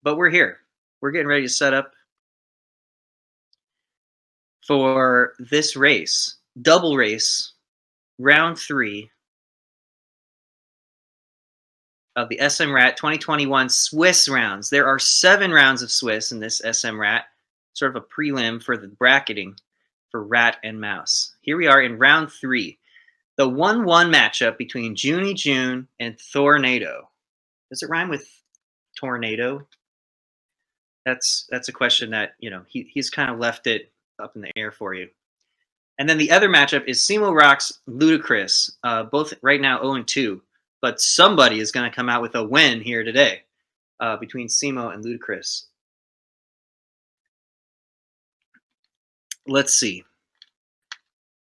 but we're here. We're getting ready to set up for this race, double race, round 3 of the SMRAT 2021 Swiss rounds. There are 7 rounds of Swiss in this SMRAT, sort of a prelim for the bracketing for rat and mouse. Here we are in round 3, the 1-1 matchup between JoonieJoon and Thorneto. Does it rhyme with tornado? That's a question that, he's kind of left it up in the air for you. And then the other matchup is CemoRocks LudaChris, both right now 0-2. But somebody is going to come out with a win here today between Cemo and LudaChris. Let's see.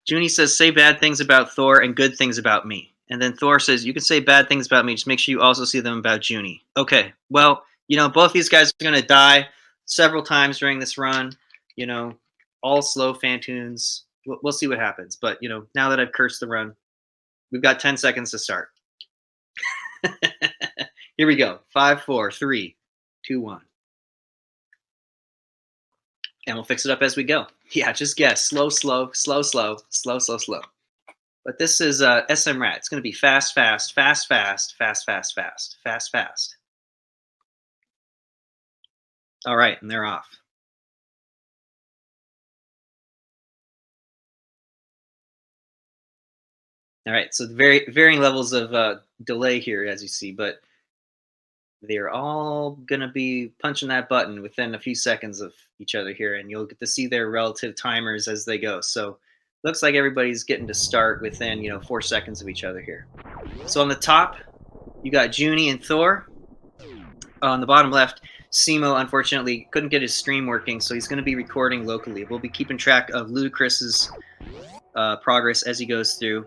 Junie says, say bad things about Thor and good things about me. And then Thor says, you can say bad things about me, just make sure you also see them about Junie. Okay, well, both these guys are going to die several times during this run. All slow Fantoons. We'll see what happens. But, now that I've cursed the run, we've got 10 seconds to start. Here we go. 5, 4, 3, 2, 1. And we'll fix it up as we go. Yeah, just guess. Slow, slow, slow, slow, slow, slow, slow. But this is SMRAT. It's going to be fast, fast, fast, fast, fast, fast, fast, fast, fast. All right, and they're off. All right, so varying levels of delay here, as you see, but they're all going to be punching that button within a few seconds of each other here, and you'll get to see their relative timers as they go. So looks like everybody's getting to start within, 4 seconds of each other here. So on the top, you got Junie and Thor. On the bottom left, Cemo, unfortunately, couldn't get his stream working, so he's going to be recording locally. We'll be keeping track of LudaChris's progress as he goes through,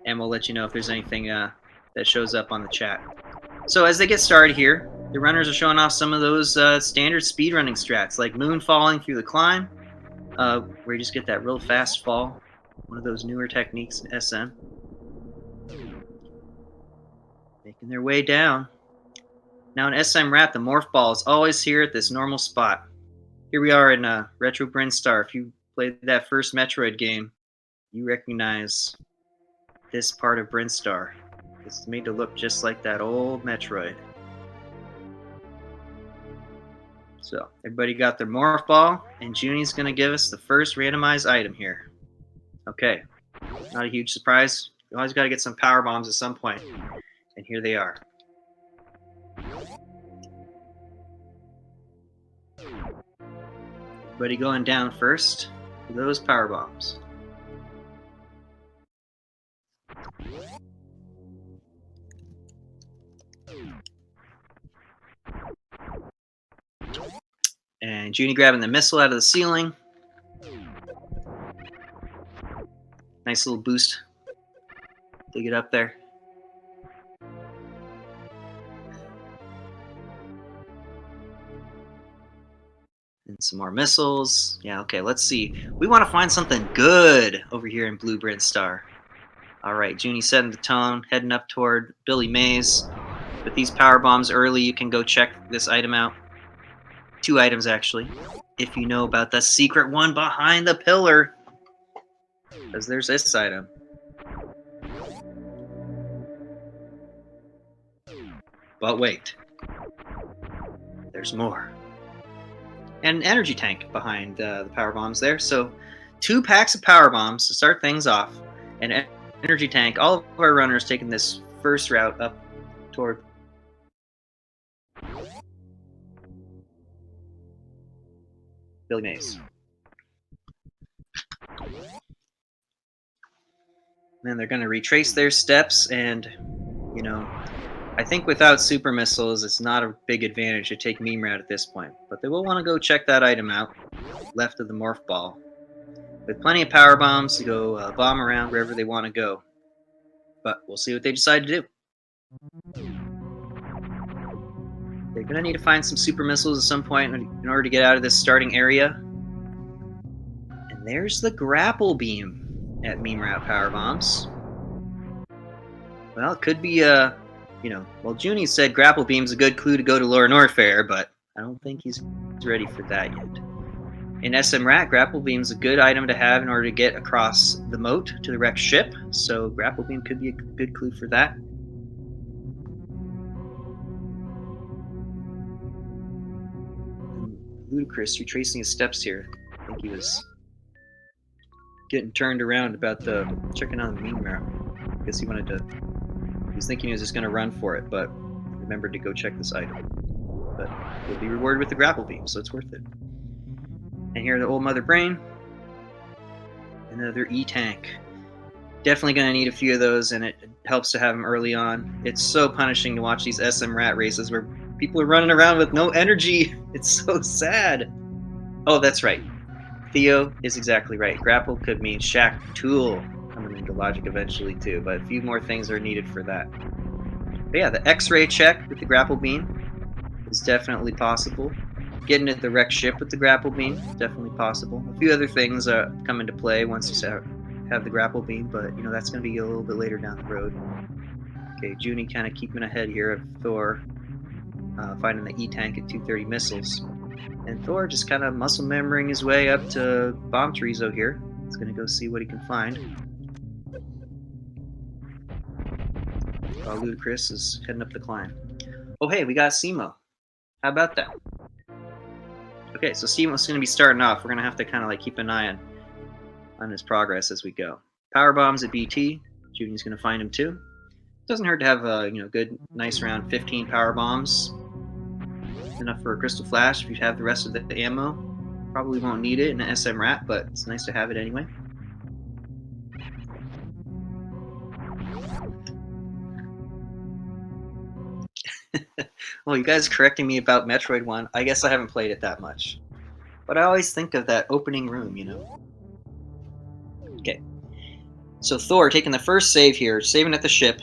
and we'll let you know if there's anything that shows up on the chat. So as they get started here, the runners are showing off some of those standard speedrunning strats, like moon falling through the climb, where you just get that real fast fall. One of those newer techniques in SM. Making their way down. Now in SMRAT, the morph ball is always here at this normal spot. Here we are in Retro Brinstar. If you played that first Metroid game, you recognize this part of Brinstar. It's made to look just like that old Metroid. So everybody got their morph ball, and Junie's going to give us the first randomized item here. Okay, not a huge surprise. You always got to get some power bombs at some point, and here they are. Everybody going down first for those power bombs. And Junie grabbing the missile out of the ceiling. Nice little boost to get up there. And some more missiles. Yeah, okay, let's see. We want to find something good over here in Blue Brinstar. All right, Junie setting the tone, heading up toward Billy Mays. With these power bombs early, you can go check this item out. 2 items, actually, if you know about the secret one behind the pillar. Because there's this item. But wait. There's more. And an energy tank behind the power bombs there. So 2 packs of power bombs to start things off. An energy tank. All of our runners taking this first route up toward Billy Mays. And they're going to retrace their steps, and, I think without super missiles, it's not a big advantage to take meme route at this point. But they will want to go check that item out, left of the morph ball. With plenty of power bombs to go bomb around wherever they want to go. But we'll see what they decide to do. They're going to need to find some super missiles at some point in order to get out of this starting area. And there's the grapple beam at meme route power bombs. Well, it could be well, Junie said grapple beam's a good clue to go to Lower Norfair, but I don't think he's ready for that yet. In SMRAT, grapple beam's a good item to have in order to get across the moat to the wrecked ship, so grapple beam could be a good clue for that. And LudaChris retracing his steps here. I think he was getting turned around about the checking on the meme map. I guess he was thinking he was just going to run for it, but remembered to go check this item. But he'll be rewarded with the grapple beam, so it's worth it. And here the old mother brain. Another E-tank. Definitely going to need a few of those, and it helps to have them early on. It's so punishing to watch these SMRAT races where people are running around with no energy. It's so sad. Oh, that's right. Theo is exactly right. Grapple could mean Shack Tool coming into logic eventually too, but a few more things are needed for that. But yeah, the X-ray check with the grapple beam is definitely possible. Getting at the wrecked ship with the grapple beam is definitely possible. A few other things come into play once you have the grapple beam, but you know that's going to be a little bit later down the road. Okay, Junie kind of keeping ahead here of Thor, finding the E-tank at 230 missiles. And Thor just kind of muscle memorying his way up to Bomb Chorizo here. He's going to go see what he can find. While LudaChris is heading up the climb. Oh hey, we got Cemo. How about that? Okay, so Cemo's going to be starting off. We're going to have to kind of like keep an eye on his progress as we go. Power bombs at BT. Junie's going to find him too. Doesn't hurt to have a good, nice round 15 power bombs. Enough for a crystal flash if you have the rest of the ammo. Probably won't need it in an SMRAT, but it's nice to have it anyway. Well, you guys correcting me about Metroid 1. I guess I haven't played it that much. But I always think of that opening room, Okay. So Thor taking the first save here, saving at the ship,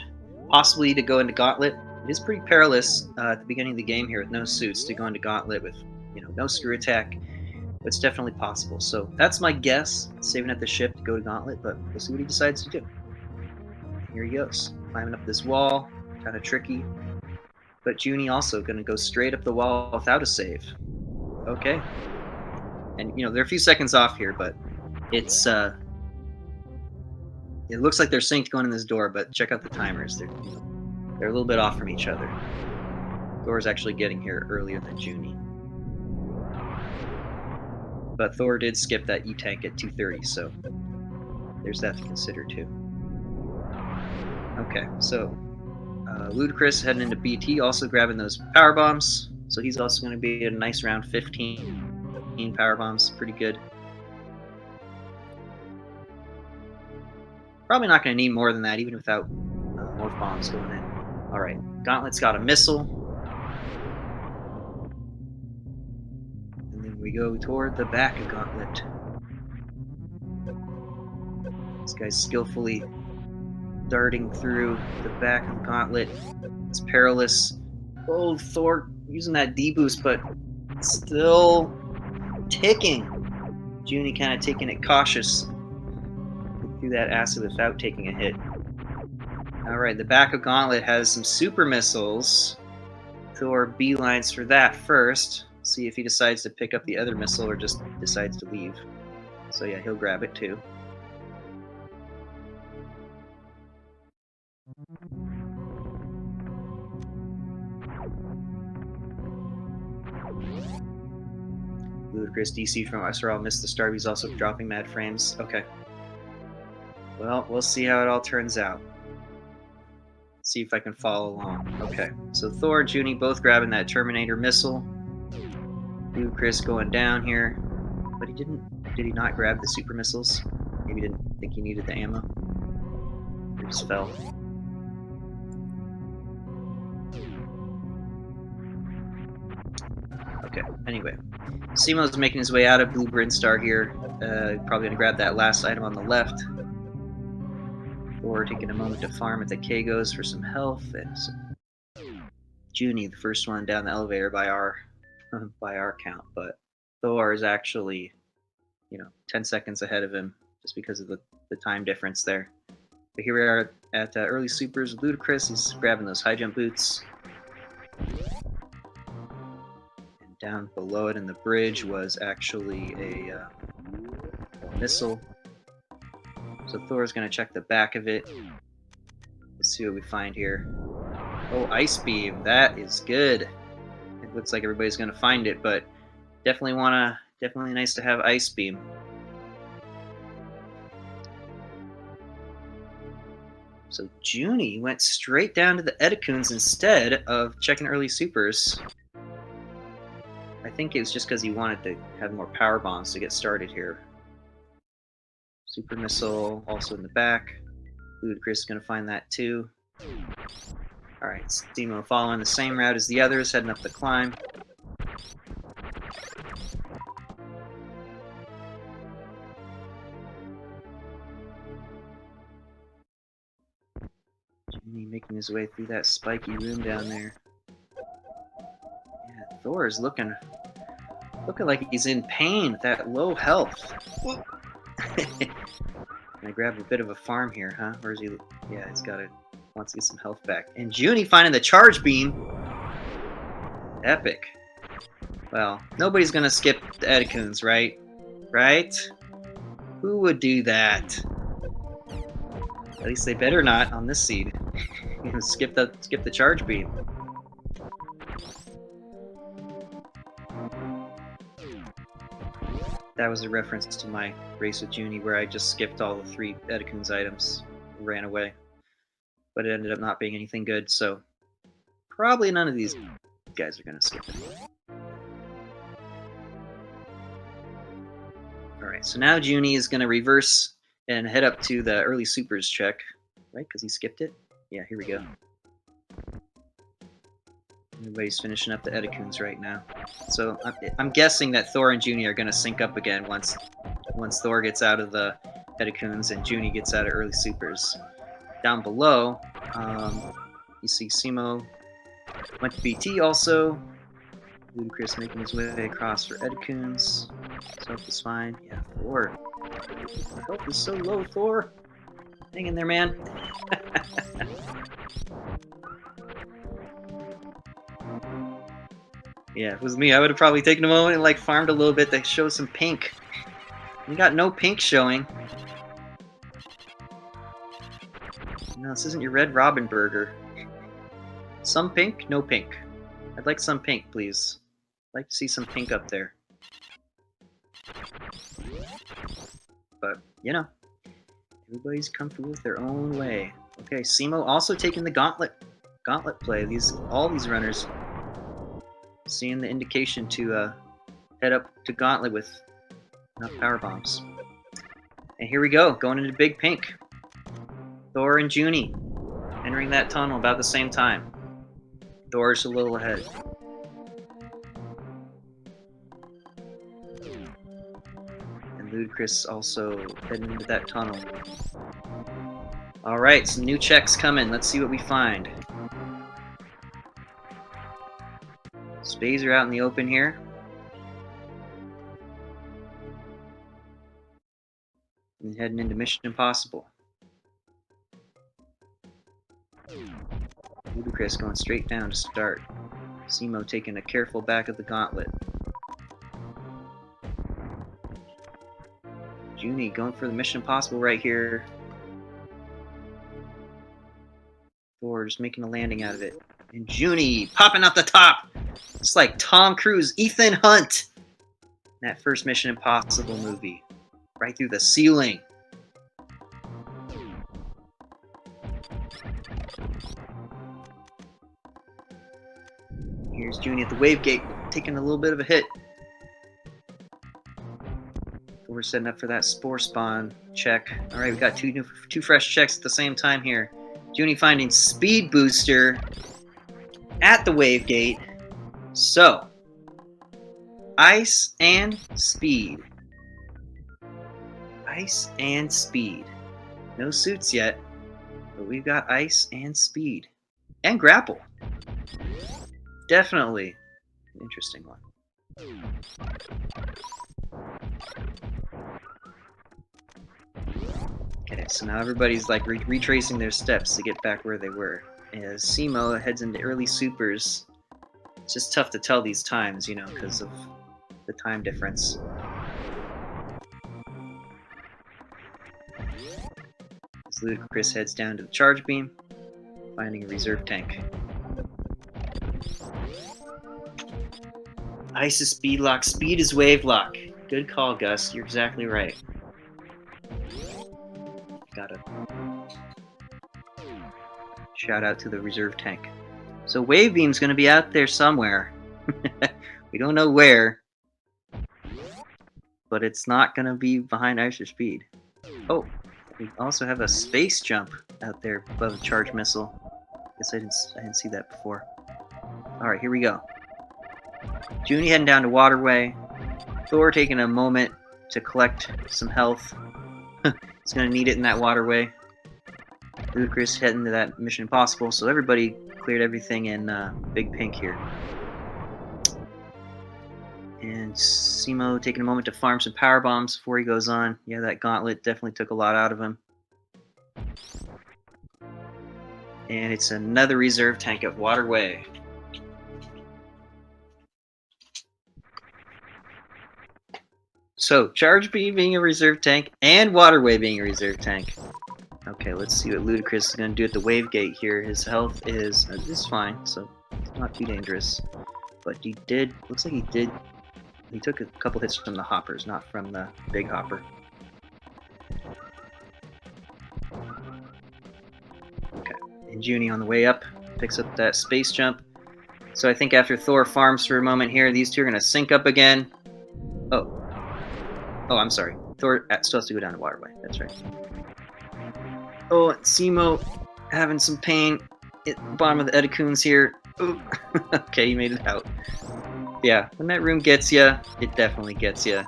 possibly to go into Gauntlet. It is pretty perilous at the beginning of the game here with no suits to go into Gauntlet with, no screw attack. But it's definitely possible. So that's my guess, saving at the ship to go to Gauntlet, but we'll see what he decides to do. Here he goes, climbing up this wall, kind of tricky. But Junie also going to go straight up the wall without a save. Okay. And, they're a few seconds off here, but it's, it looks like they're synced going in this door, but check out the timers. They're a little bit off from each other. Thor's actually getting here earlier than Junie. But Thor did skip that E-tank at 230, so there's that to consider too. Okay, so LudaChris heading into BT, also grabbing those power bombs. So he's also going to be at a nice round 15 power bombs, pretty good. Probably not going to need more than that, even without more bombs going in. All right, Gauntlet's got a missile. And then we go toward the back of Gauntlet. This guy's skillfully darting through the back of the Gauntlet. It's perilous. Oh, Thor using that D-boost, but still ticking. Junie kind of taking it cautious. Through that acid without taking a hit. Alright, the back of Gauntlet has some super missiles. Thor beelines for that first. See if he decides to pick up the other missile or just decides to leave. So yeah, he'll grab it too. LudaChris DC from SRL missed the start. He's also dropping mad frames. Okay. Well, we'll see how it all turns out. See if I can follow along. Okay, so Thor and Junie both grabbing that Terminator missile. LudaChris going down here. But did he not grab the super missiles? Maybe didn't think he needed the ammo. He just fell. Okay, anyway. Cemo's making his way out of Blue Brinstar here. Probably gonna grab that last item on the left. Or taking a moment to farm at the Kagos for some health and some Junie, the first one down the elevator by our count, but Thor is actually 10 seconds ahead of him just because of the time difference there. But here we are at early supers with LudaChris. He's grabbing those high jump boots. And Down below it in the bridge was actually a missile. So Thor's going to check the back of it. Let's see what we find here. Oh, Ice Beam. That is good. It looks like everybody's going to find it, but definitely nice to have Ice Beam. So Junie went straight down to the Edicoons instead of checking early supers. I think it was just because he wanted to have more power bombs to get started here. Super Missile also in the back. LudaChris is going to find that too. Alright, Cemo following the same route as the others, heading up the climb. Junie making his way through that spiky room down there. Yeah, Thor is looking like he's in pain with that low health. I grab a bit of a farm here, huh? Or is he? Yeah, wants to get some health back. And Junie finding the charge beam. Epic. Well, nobody's gonna skip the Edicoons, right? Right? Who would do that? At least they better not on this seed. skip the charge beam. That was a reference to my race with Junie where I just skipped all the 3 Edicoons items and ran away. But it ended up not being anything good, so probably none of these guys are going to skip it. Alright, so now Junie is going to reverse and head up to the early supers check, right? Because he skipped it? Yeah, here we go. Everybody's finishing up the Edicoons right now. So I'm guessing that Thor and Junie are going to sync up again once Thor gets out of the Edicoons and Junie gets out of early supers. Down below, you see Cemo went to BT also. LudaChris making his way across for Edicoons. His health is fine. Yeah, Thor. Your health is so low, Thor. Hang in there, man. Yeah, if it was me, I would have probably taken a moment and farmed a little bit to show some pink. We got no pink showing. No, this isn't your Red Robin burger. Some pink, no pink. I'd like some pink, please. I'd like to see some pink up there. But, you know, everybody's comfortable with their own way. Okay, Cemo also taking the gauntlet play. All these runners seeing the indication to head up to gauntlet with enough power bombs. And here we go, going into big pink. Thor and Junie entering that tunnel about the same time. Thor's a little ahead. And LudaChris also heading into that tunnel. Alright, some new checks coming. Let's see what we find. Spades are out in the open here. And heading into Mission Impossible. LudaChris going straight down to start. Cemo taking a careful back of the gauntlet. Junie going for the Mission Impossible right here. Thor just making a landing out of it. And Junie popping out the top! It's like Tom Cruise, Ethan Hunt! That first Mission Impossible movie. Right through the ceiling. Here's Junie at the wave gate, taking a little bit of a hit. We're setting up for that spore spawn check. Alright, we got two fresh checks at the same time here. Junie finding speed booster at the wave gate. So, ice and speed. Ice and speed. No suits yet, but we've got ice and speed. And grapple. Definitely an interesting one. Okay, so now everybody's retracing their steps to get back where they were. As Cemo heads into early supers, It's just tough to tell these times, you know, because of the time difference. As LudaChris heads down to the charge beam, finding a reserve tank. Ice is speed lock, speed is wave lock. Good call, Gus. You're exactly right. Gotta shout out to the reserve tank. So wave beam's gonna be out there somewhere. We don't know where, but it's not gonna be behind ice or speed. Oh, we also have a space jump out there above the charge missile. Guess I didn't see that before. All right, here we go. Junie heading down to Waterway. Thor taking a moment to collect some health. He's gonna need it in that Waterway. LudaChris heading to that Mission Impossible. So everybody cleared everything in Big Pink here. And Cemo taking a moment to farm some power bombs before he goes on. Yeah, that gauntlet definitely took a lot out of him. And it's another reserve tank at Waterway. So, Charge B being a reserve tank and Waterway being a reserve tank. Okay, let's see what LudaChris is going to do at the wave gate here. His health is fine, so it's not too dangerous. But he did, looks like he took a couple hits from the hoppers, not from the big hopper. Okay, and Junie on the way up picks up that space jump. So I think after Thor farms for a moment here, these two are going to sync up again. Oh, I'm sorry. Thor still has to go down to Waterway. That's right. Oh, Cemo having some pain at the bottom of the Edacoons here. Ooh. Okay, he made it out. Yeah, when that room gets you, it definitely gets you.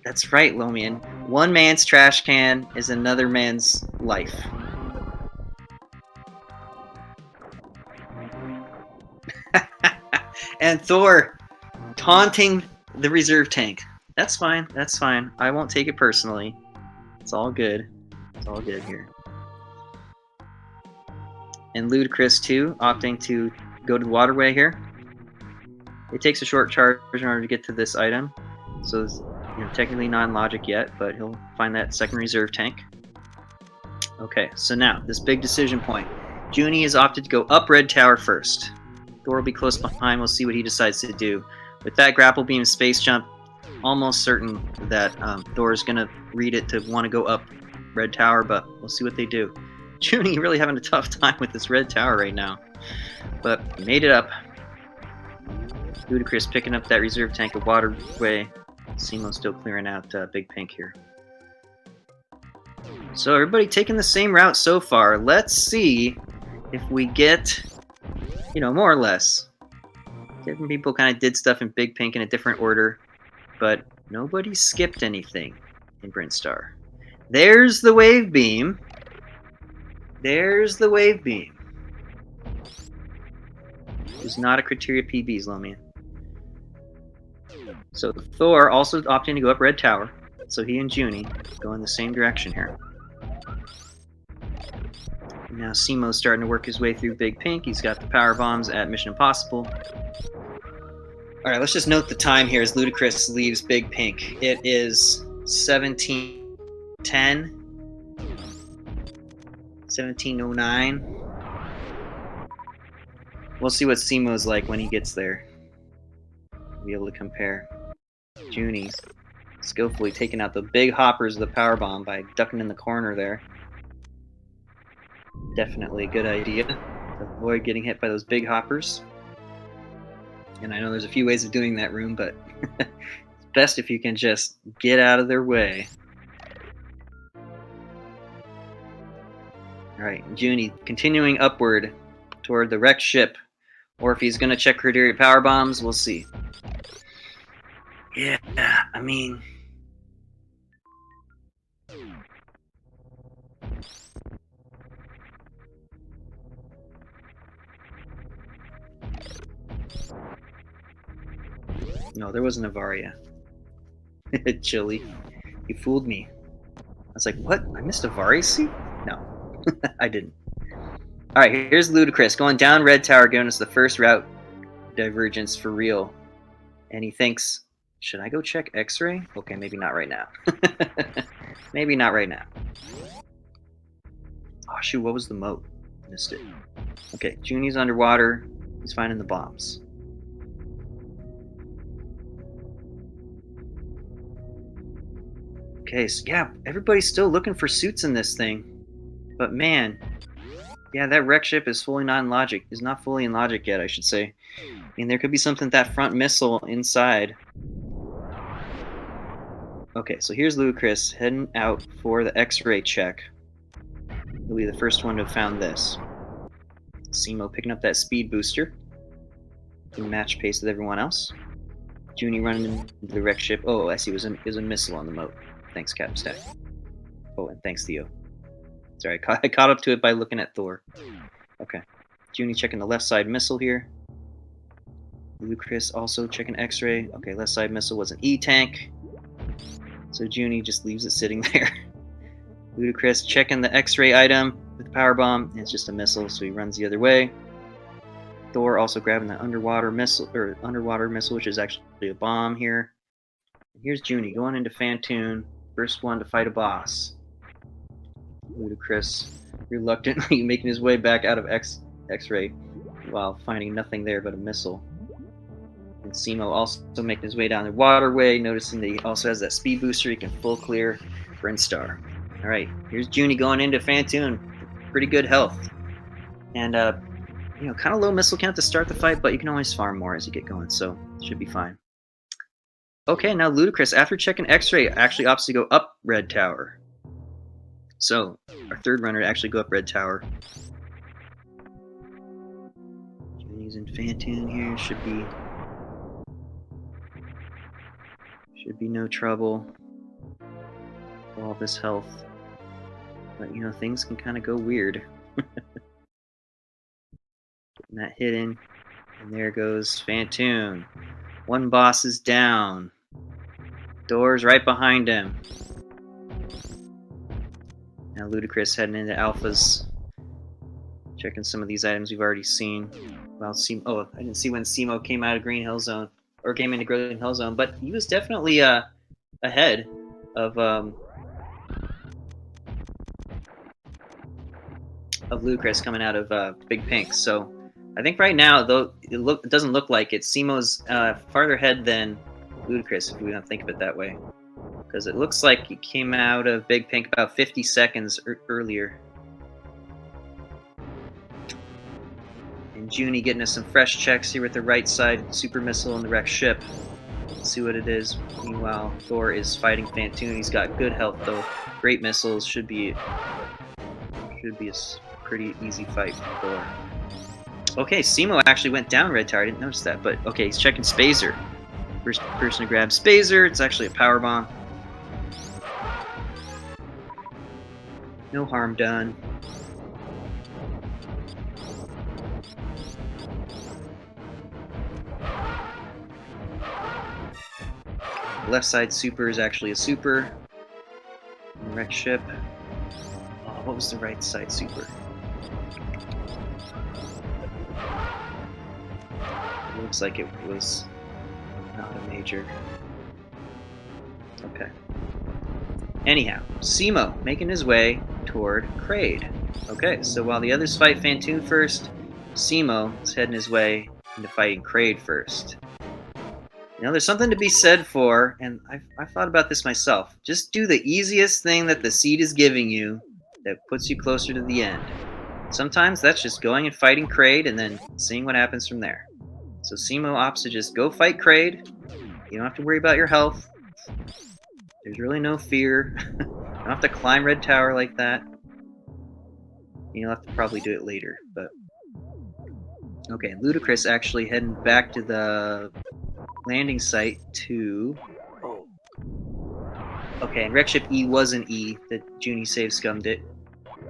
That's right, Lomian. One man's trash can is another man's life. And Thor taunting the reserve tank. That's fine. That's fine. I won't take it personally. It's all good. It's all good here. And LudaChris too, opting to go to the Waterway here. It takes a short charge in order to get to this item, so it's, you know, technically non-logic yet, but he'll find that second reserve tank. Okay, so now this big decision point. Junie has opted to go up Red Tower first. Thor will be close behind. We'll see what he decides to do. With that grapple beam space jump, almost certain that Thor's gonna read it to want to go up Red Tower, but we'll see what they do. Junie really having a tough time with this Red Tower right now, but he made it up. LudaChris picking up that reserve tank of Waterway. Cemo still clearing out Big Pink here. So everybody taking the same route so far. Let's see if we get, you know, more or less. Different people kind of did stuff in Big Pink in a different order, but nobody skipped anything in Brinstar. There's the wave beam. There's the wave beam. It's not a criteria PBs, Lomian. So Thor also opting to go up Red Tower. So he and Junie go in the same direction here. Now Cemo's starting to work his way through Big Pink. He's got the power bombs at Mission Impossible. Alright, let's just note the time here as LudaChris leaves Big Pink. It is 17:10. 17:09. We'll see what Cemo's like when he gets there. We'll be able to compare. Junie's skillfully taking out the big hoppers of the power bomb by ducking in the corner there. Definitely a good idea to avoid getting hit by those big hoppers. And I know there's a few ways of doing that, Room, but it's best if you can just get out of their way. Alright, Junie continuing upward toward the wrecked ship. Or if he's going to check criteria power bombs, we'll see. Yeah, I mean... No, there wasn't a Varia. Chili. You fooled me. I was like, what? I missed a Varia seat? No, I didn't. All right, here's LudaChris going down Red Tower, giving us the first route divergence for real. And he thinks, should I go check X-ray? Okay, maybe not right now. Maybe not right now. Oh shoot, what was the moat? Missed it. Okay, Junie's underwater. He's finding the bombs. Okay, so yeah, everybody's still looking for suits in this thing. But man, yeah, that wreck ship is fully not in logic. Is not fully in logic yet, I should say. I mean, there could be something with that front missile inside. Okay, so here's LudaChris heading out for the X-ray check. He'll be the first one to have found this. Cemo picking up that speed booster to match pace with everyone else. Junie running into the wreck ship. Oh, I see. It was a missile on the moat. Thanks, Captain Stack. Oh, and thanks, Theo. Sorry, I caught up to it by looking at Thor. Okay. Junie checking the left side missile here. LudaChris also checking X-ray. Okay, left side missile was an E-tank. So Junie just leaves it sitting there. LudaChris checking the X-ray item with the power bomb. It's just a missile, so he runs the other way. Thor also grabbing the underwater missile, which is actually a bomb here. And here's Junie going into Fantoon, first one to fight a boss. LudaChris reluctantly making his way back out of X-ray while finding nothing there but a missile. And Cemo also making his way down the waterway, noticing that he also has that speed booster. He can full clear Brinstar. All right, here's Junie going into Fantoon, pretty good health, and kind of low missile count to start the fight, but you can always farm more as you get going, so it should be fine. Okay, now LudaChris, after checking X-ray, actually opts to go up Red Tower. So our third runner to actually go up Red Tower. Junie's in Fantoon here. Should be no trouble. All this health, but things can kind of go weird. Getting that hidden, and there goes Fantoon. One boss is down. Door's right behind him. Now LudaChris heading into alphas, checking some of these items we've already seen. Well, I didn't see when Cemo came out of Green Hill Zone, or came into Green Hill Zone, but he was definitely ahead of LudaChris coming out of Big Pink. So I think right now, though, it doesn't look like it. Cemo's farther ahead than LudaChris, if we don't think of it that way, because it looks like he came out of Big Pink about 50 seconds earlier. And Junie getting us some fresh checks here with the right side super missile and the wrecked ship. Let's see what it is. Meanwhile, Thor is fighting Fantoon. He's got good health though. Great missiles. Should be a pretty easy fight for Thor. Okay, Cemo actually went down Red Tower. I didn't notice that, but okay, he's checking Spazer. First person to grab Spazer. It's actually a power bomb. No harm done. Left side super is actually a super. Wreck ship. Oh, what was the right side super? It looks like it was not a major. Okay. Anyhow, Cemo making his way toward Kraid. Okay, so while the others fight Fantoon first, Cemo is heading his way into fighting Kraid first. There's something to be said for, and I've thought about this myself, just do the easiest thing that the seed is giving you that puts you closer to the end. Sometimes that's just going and fighting Kraid and then seeing what happens from there. So Cemo opts to just go fight Kraid. You don't have to worry about your health. There's really no fear. You don't have to climb Red Tower like that. You'll have to probably do it later, but... Okay, LudaChris actually heading back to the landing site to... Oh. Okay, and Wreck Ship E was an E. That Junie save scummed it.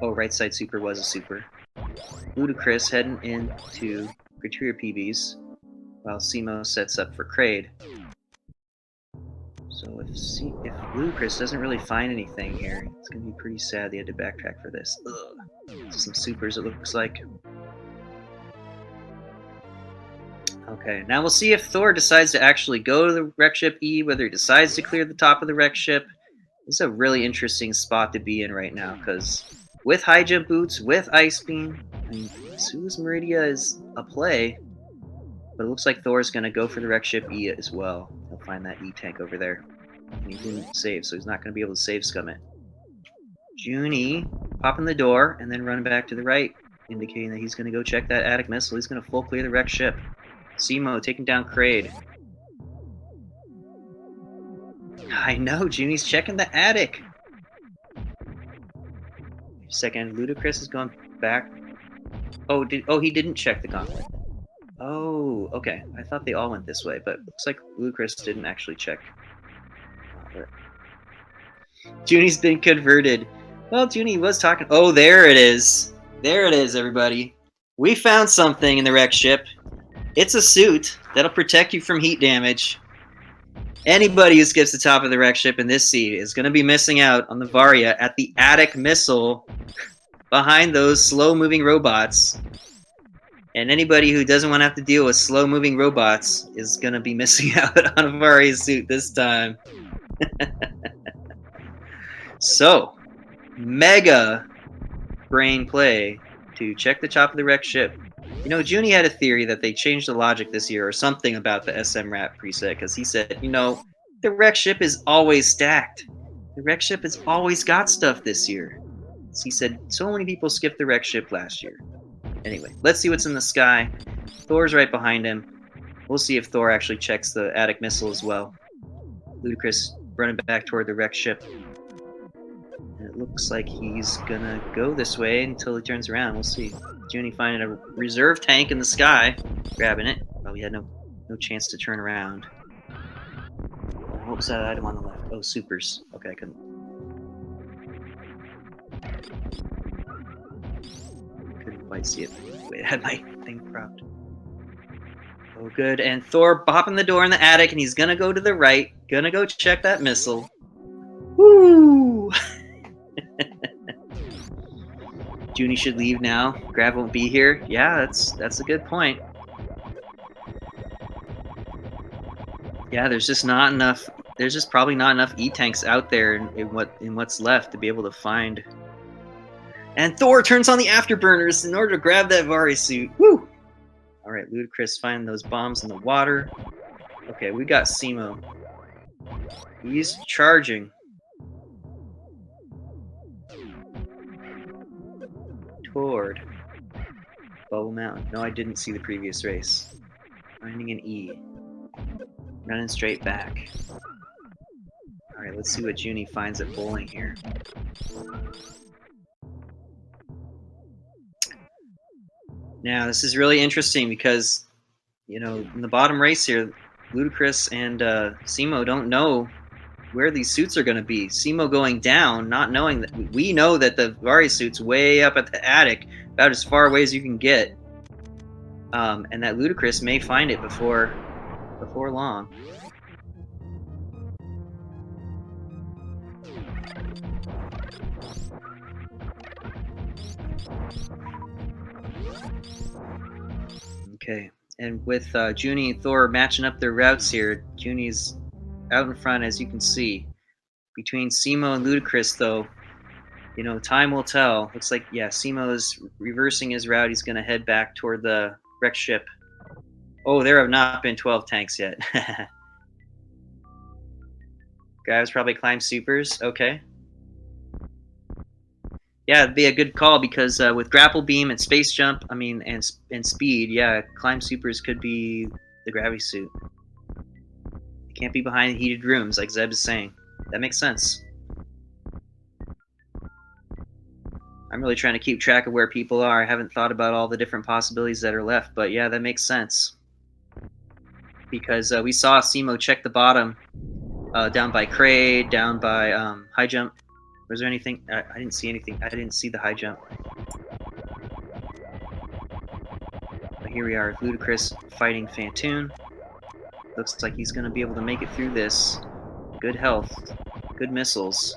Oh, right side super was a super. LudaChris heading into Criteria PBs while Cemo sets up for Kraid. So if LudaChris doesn't really find anything here, it's going to be pretty sad they had to backtrack for this. Ugh. Some supers, it looks like. Okay, now we'll see if Thor decides to actually go to the wreck ship E, whether he decides to clear the top of the wreck ship. This is a really interesting spot to be in right now, because with high jump boots, with ice beam, I mean, Suez Meridia is a play, but it looks like Thor's going to go for the wreck ship E as well. He'll find that E tank over there. And he didn't save, so he's not going to be able to save scum it. Junie popping the door and then run back to the right, indicating that he's going to go check that attic missile. He's going to full clear the wreck ship. Cemo taking down Kraid. I know, Junie's checking the attic. Wait a second, LudaChris has gone back. Oh, he didn't check the gauntlet. Oh, okay. I thought they all went this way, but looks like LudaChris didn't actually check. Junie's been converted. Well, Junie was talking. Oh, there it is. There it is, everybody. We found something in the wreck ship. It's a suit that'll protect you from heat damage. Anybody who skips the top of the wreck ship in this seed is going to be missing out on the Varia at the attic missile behind those slow-moving robots. And anybody who doesn't want to have to deal with slow-moving robots is going to be missing out on a Varia suit this time. So, mega brain play to check the top of the wreck ship. You know, Junie had a theory that they changed the logic this year or something about the SMRAT preset, because he said, you know, the wreck ship is always stacked. The wreck ship has always got stuff this year. So he said, so many people skipped the wreck ship last year. Anyway, let's see what's in the sky. Thor's right behind him. We'll see if Thor actually checks the attic missile as well. LudaChris running back toward the wreck ship. And it looks like he's gonna go this way until he turns around. We'll see. Junie finding a reserve tank in the sky, grabbing it. Oh, he had no chance to turn around. What was that item on the left? Oh, supers. Okay, I couldn't quite see it. Wait, I had my thing propped. Oh, good. And Thor bopping the door in the attic, and he's gonna go to the right. Gonna go check that missile. Woo! Junie should leave now. Grav won't be here. Yeah, that's a good point. Yeah, there's just not enough. There's just probably not enough E-tanks out there in what's left to be able to find. And Thor turns on the afterburners in order to grab that Vari suit. Woo! All right, LudaChris finding those bombs in the water. Okay, we got Cemo. He's charging. Toward Bubble Mountain. No, I didn't see the previous race. Finding an E. Running straight back. Alright, let's see what Junie finds at bowling here. Now, this is really interesting because, you know, in the bottom race here, LudaChris and Cemo don't know where these suits are going to be. Cemo going down, not knowing that we know that the Vari suit's way up at the attic, about as far away as you can get, and that LudaChris may find it before long. Okay, and with Junie and Thor matching up their routes here, Junie's out in front, as you can see. Between Cemo and LudaChris, though, you know, time will tell. Looks like, yeah, Cemo is reversing his route. He's going to head back toward the wreck ship. Oh, there have not been 12 tanks yet. Guys probably climb supers. Okay. Yeah, it'd be a good call because with grapple beam and space jump, I mean, and speed, yeah, climb supers could be the gravity suit. It can't be behind heated rooms, like Zeb is saying. That makes sense. I'm really trying to keep track of where people are. I haven't thought about all the different possibilities that are left, but yeah, that makes sense. Because we saw Cemo check the bottom down by Kraid, down by high jump. Was there anything? I didn't see anything. I didn't see the high jump. But here we are, LudaChris fighting Fantoon. Looks like he's going to be able to make it through this. Good health. Good missiles.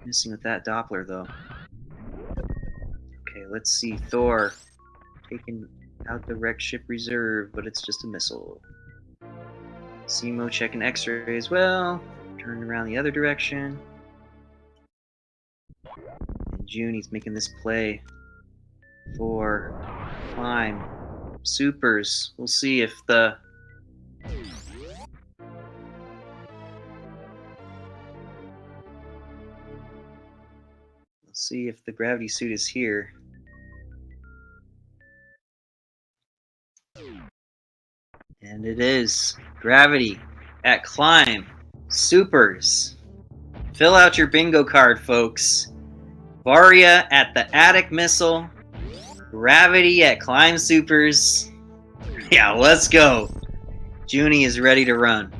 Missing with that Doppler, though. let's see. Thor taking out the wreck ship reserve, but it's just a missile. Cemo checking X-ray as well. Turning around the other direction. And Junie's making this play for climb supers. We'll see if the gravity suit is here. And it is. Gravity at climb supers. Fill out your bingo card, folks. Varia at the attic missile. Gravity at climb supers. Yeah, let's go. Junie is ready to run.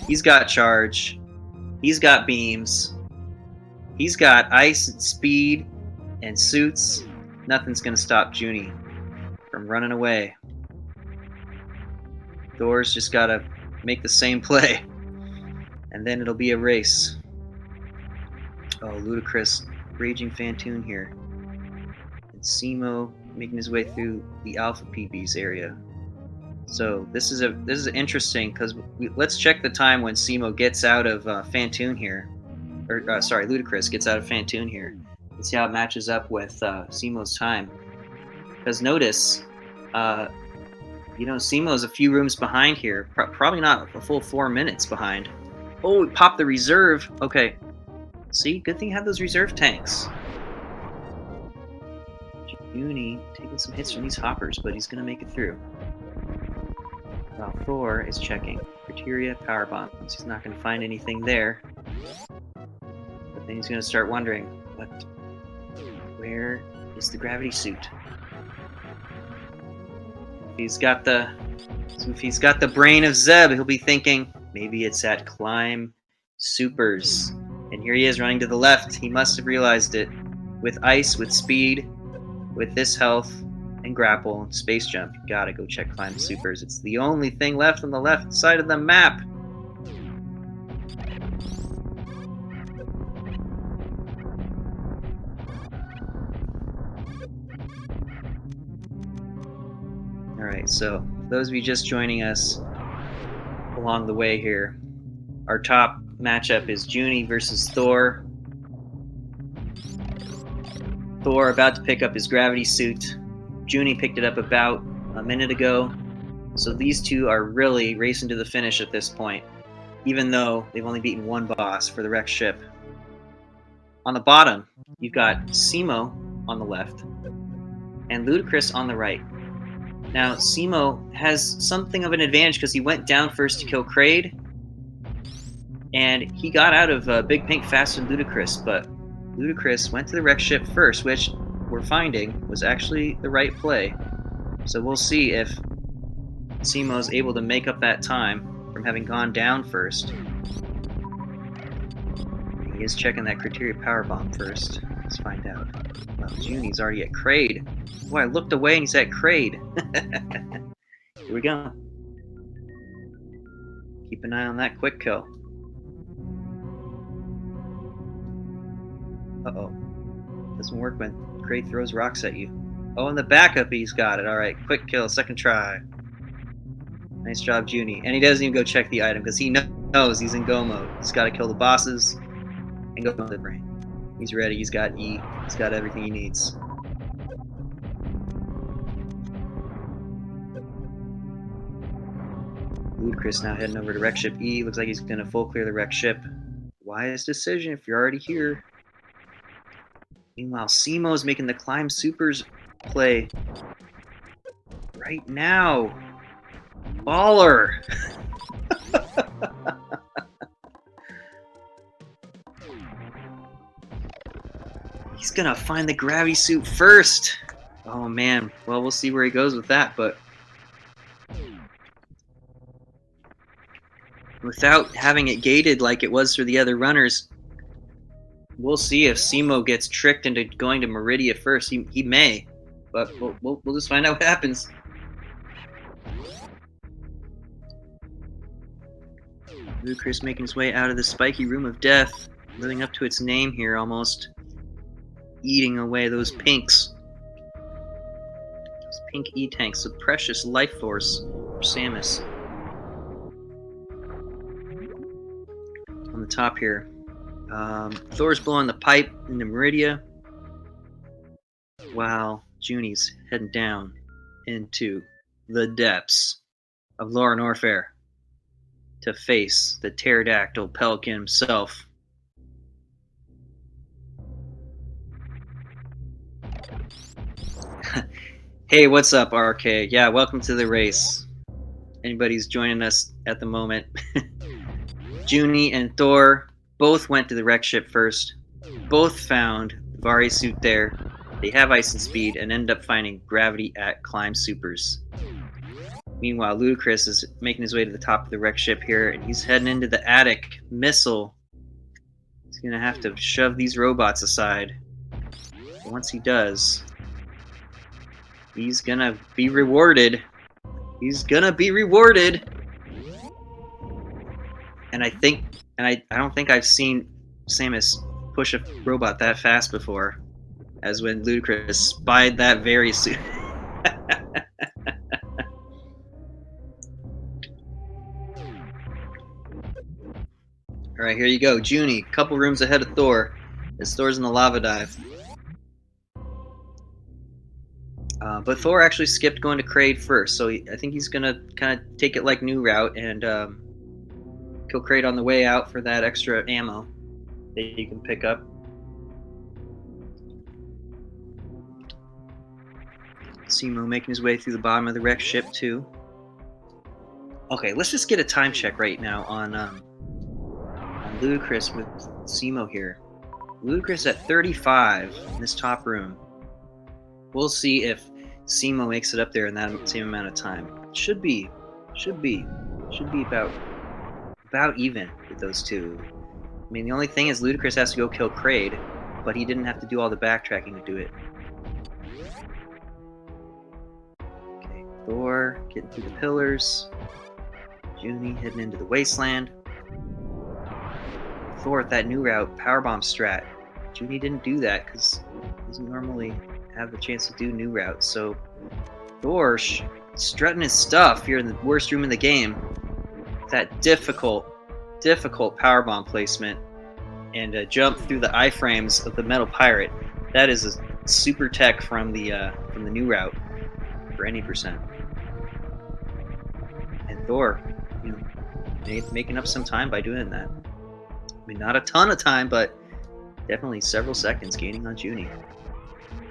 He's got charge. He's got beams. He's got ice and speed and suits. Nothing's going to stop Junie from running away. Thor's just got to make the same play. And then it'll be a race. Oh, LudaChris, raging Fantoon here. And Cemo making his way through the Alpha PB's area. So this is interesting because let's check the time when Cemo gets out of Fantoon here. Sorry, LudaChris gets out of Fantoon here. Let's see how it matches up with Cemo's time. Because notice, Cemo's a few rooms behind here. Probably not a full 4 minutes behind. Oh, we popped the reserve. Okay. See, good thing you have those reserve tanks. Junie taking some hits from these hoppers, but he's going to make it through. While Thor is checking criteria power bombs. He's not going to find anything there. But then he's going to start wondering, where is the gravity suit? If he's got the brain of Zeb, he'll be thinking, maybe it's at climb supers. And here he is running to the left. He must have realized it. With ice, with speed, with this health, and grapple, and space jump. You gotta go check climb supers. It's the only thing left on the left side of the map. Alright, so those of you just joining us along the way here, our top matchup is Junie versus Thor. Thor about to pick up his gravity suit. Junie picked it up about a minute ago. So these two are really racing to the finish at this point, even though they've only beaten one boss for the wrecked ship. On the bottom, you've got Cemo on the left and LudaChris on the right. Now, Cemo has something of an advantage because he went down first to kill Kraid, and he got out of Big Pink faster than LudaChris, but LudaChris went to the wrecked ship first, which we're finding was actually the right play. So we'll see if Cemo's able to make up that time from having gone down first. He is checking that criteria power bomb first. Let's find out. Well, Junie's already at Kraid. Boy, I looked away and he's at Kraid. Here we go. Keep an eye on that quick kill. Uh-oh. Doesn't work when Kraid throws rocks at you. Oh, in the backup he's got it. Alright, quick kill, second try. Nice job, Junie. And he doesn't even go check the item because he knows he's in go mode. He's got to kill the bosses and go to the brain. He's ready, he's got E, he's got everything he needs. LudaChris now heading over to wreck ship E. Looks like he's going to full clear the wreck ship. Wise decision if you're already here. Meanwhile, Cemo's making the climb supers play right now. Baller! He's gonna find the gravity suit first. Oh man, well, we'll see where he goes with that, but without having it gated like it was for the other runners, we'll see if Cemo gets tricked into going to Meridia first. He may, but we'll just find out what happens. LudaChris making his way out of the spiky room of death, living up to its name here almost. Eating away those pinks. pink E-tanks, the precious life force for Samus. On the top here. Thor's blowing the pipe into Meridia, while Junie's heading down into the depths of Lore Norfair to face the pterodactyl pelican himself. Hey, what's up, RK? Yeah, welcome to the race. Anybody's joining us at the moment. Junie and Thor both went to the wreck ship first. Both found Vari's suit there. They have ice and speed and end up finding gravity at climb supers. Meanwhile, LudaChris is making his way to the top of the wreck ship here, and he's heading into the attic missile. He's gonna have to shove these robots aside. But once he does, he's gonna be rewarded. He's gonna be rewarded. And I don't think I've seen Samus push a robot that fast before, as when LudaChris spied that very suit. Alright, here you go. Junie, couple rooms ahead of Thor, as Thor's in the lava dive. But Thor actually skipped going to Kraid first, so I think he's going to kind of take it like new route and kill Kraid on the way out for that extra ammo that you can pick up. Cemo making his way through the bottom of the wreck ship too. Okay, let's just get a time check right now on LudaChris with Cemo here. LudaChris at 35 in this top room. We'll see if Cemo makes it up there in that same amount of time. Should be about even with those two. I mean, the only thing is LudaChris has to go kill Kraid, but he didn't have to do all the backtracking to do it. Okay, Thor getting through the pillars. Junie heading into the wasteland. Thor at that new route, powerbomb strat. Junie didn't do that because he doesn't normally have the chance to do new routes. So Thor strutting his stuff here in the worst room in the game. That difficult powerbomb placement and a jump through the iframes of the metal pirate. That is a super tech from the new route for any percent. And Thor, you know, making up some time by doing that. I mean, not a ton of time, but definitely several seconds gaining on Junie.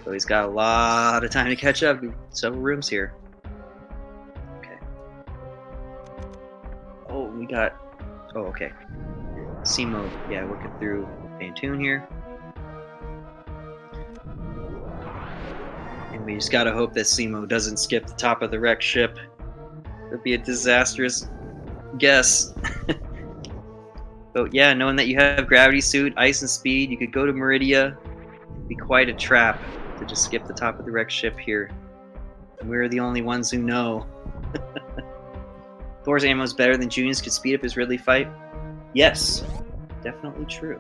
So he's got a lot of time to catch up. Several rooms here. Okay. Oh, we got... Oh, okay. Cemo, yeah, working through Phantoon here. And we just gotta hope that Cemo doesn't skip the top of the wreck ship. That'd be a disastrous guess. But yeah, knowing that you have gravity suit, ice and speed, you could go to Meridia. It'd be quite a trap to just skip the top of the wreck ship here. And we're the only ones who know. Thor's ammo is better than Junie's, could speed up his Ridley fight. Yes, definitely true.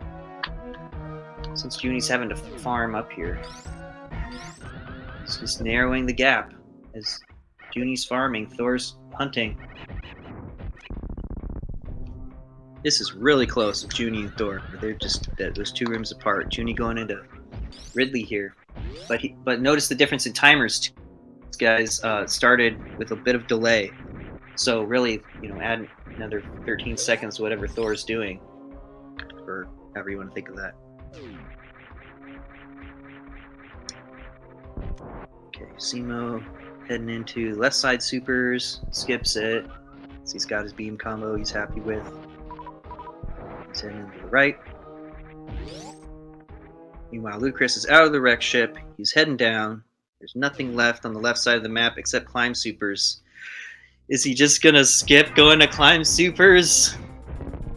Since Junie's having to farm up here. It's just narrowing the gap. As Junie's farming, Thor's hunting. This is really close with Junie and Thor. They're just those two rooms apart. Junie going into Ridley here, but notice the difference in timers. These guys started with a bit of delay, so really, you know, add another 13 seconds to whatever Thor's doing, or however you want to think of that. Okay, Cemo heading into left side supers, skips it. So he's got his beam combo he's happy with. He's heading into the right. Meanwhile, LudaChris is out of the wreck ship. He's heading down. There's nothing left on the left side of the map except climb supers. Is he just gonna skip going to climb supers?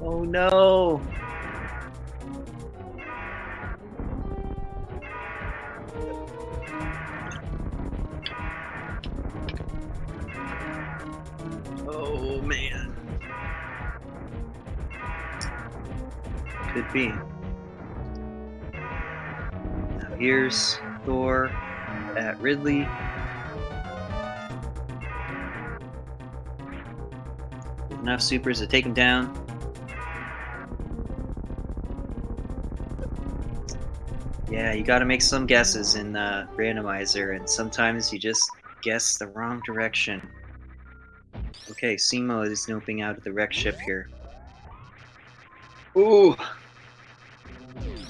Oh no! Oh man. Could be. Now here's Thor at Ridley. Enough supers to take him down. Yeah, you gotta make some guesses in Randomizer, and sometimes you just guess the wrong direction. Okay, Cemo is noping out of the wreck ship here. Ooh!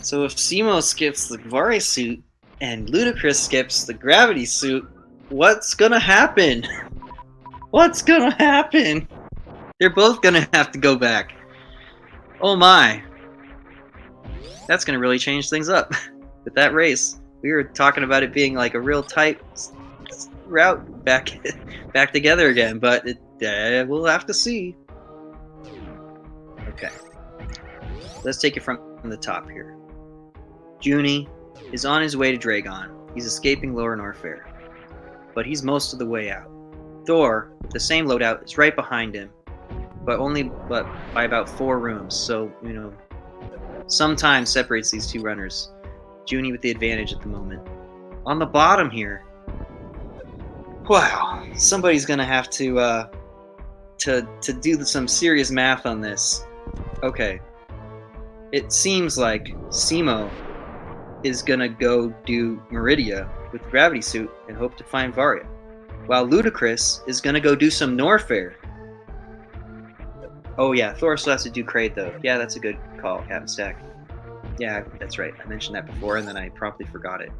So if Cemo skips the Vari suit, and LudaChris skips the gravity suit, what's gonna happen? What's gonna happen? They're both gonna have to go back. Oh my. That's gonna really change things up with that race. We were talking about it being like a real tight route back together again, but we'll have to see. Okay. Let's take it from the top here. Junie is on his way to Dragon. He's escaping Lower Norfair, but he's most of the way out. Thor, with the same loadout, is right behind him, but by about 4 rooms. So, some time separates these two runners. Junie with the advantage at the moment. On the bottom here, wow, somebody's gonna have to do some serious math on this. Okay, it seems like Cemo is gonna go do Meridia with the gravity suit and hope to find Varia, while LudaChris is gonna go do some Norfair. Oh yeah, Thor still has to do Kraid though. Yeah, that's a good call, Captain Stack. Yeah, that's right. I mentioned that before and then I promptly forgot it.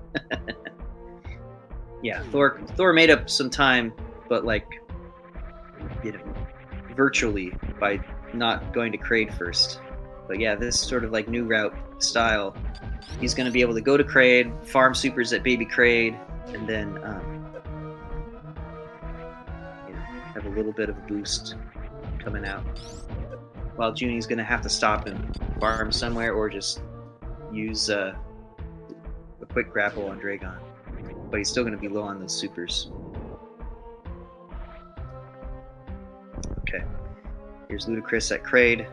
Yeah, Thor made up some time, but virtually by not going to Kraid first. But yeah, this sort of like new route style. He's going to be able to go to Kraid, farm supers at Baby Kraid, and then have a little bit of a boost coming out. While Junie's going to have to stop and farm somewhere or just use a quick grapple on Dragon. But he's still going to be low on those supers. Okay. Here's LudaChris at Kraid.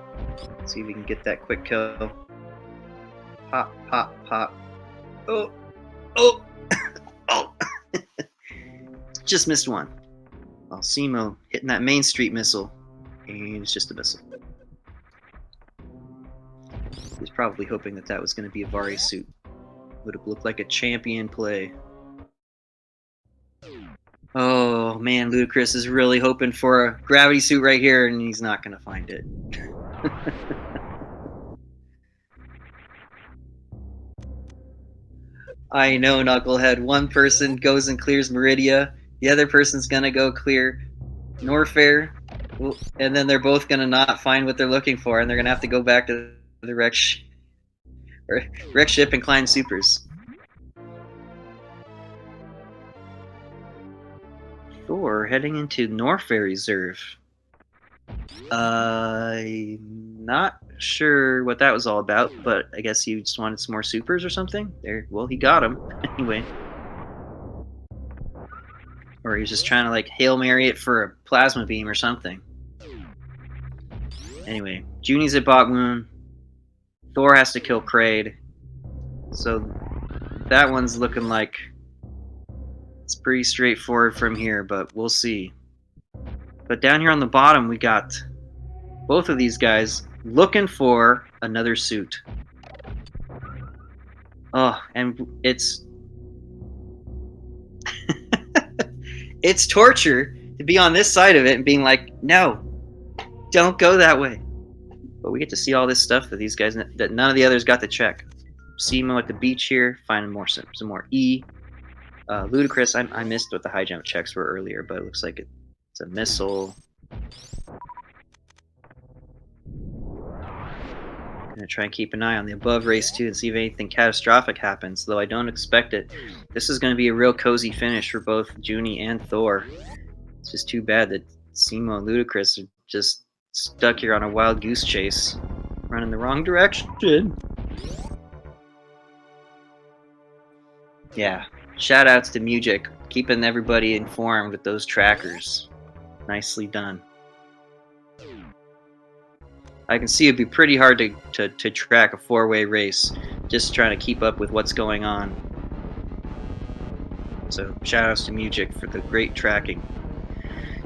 See if we can get that quick kill. Pop, pop, pop. Oh! Oh! Oh! Just missed one. While Cemo hitting that Main Street missile. And it's just a missile. He was probably hoping that was going to be a Vari suit. Would have looked like a champion play. Oh man, LudaChris is really hoping for a gravity suit right here, and he's not going to find it. I know, Knucklehead. One person goes and clears Meridia, the other person's going to go clear Norfair, and then they're both going to not find what they're looking for, and they're going to have to go back to the wreck ship and climb supers. Thor heading into Norfair Reserve. I'm not sure what that was all about, but I guess he just wanted some more supers or something. Well, he got them anyway. Or he was just trying to like Hail Mary it for a plasma beam or something. Anyway, Junie's at Bogmoon. Thor has to kill Kraid. So that one's looking like it's pretty straightforward from here, but we'll see. But down here on the bottom, we got both of these guys looking for another suit. Oh, and it's it's torture to be on this side of it and being like, no, don't go that way. But we get to see all this stuff that these guys, that none of the others got to check. Cemo at the beach here, finding some more E. LudaChris, I missed what the high jump checks were earlier, but it looks like it's a missile. I'm gonna try and keep an eye on the above race too and see if anything catastrophic happens, though I don't expect it. This is gonna be a real cozy finish for both Junie and Thor. It's just too bad that Cemo and LudaChris are just stuck here on a wild goose chase, running the wrong direction. Yeah, shout outs to Music, keeping everybody informed with those trackers. Nicely done. I can see it'd be pretty hard to track a 4-way race, just trying to keep up with what's going on. So shout outs to Music for the great tracking.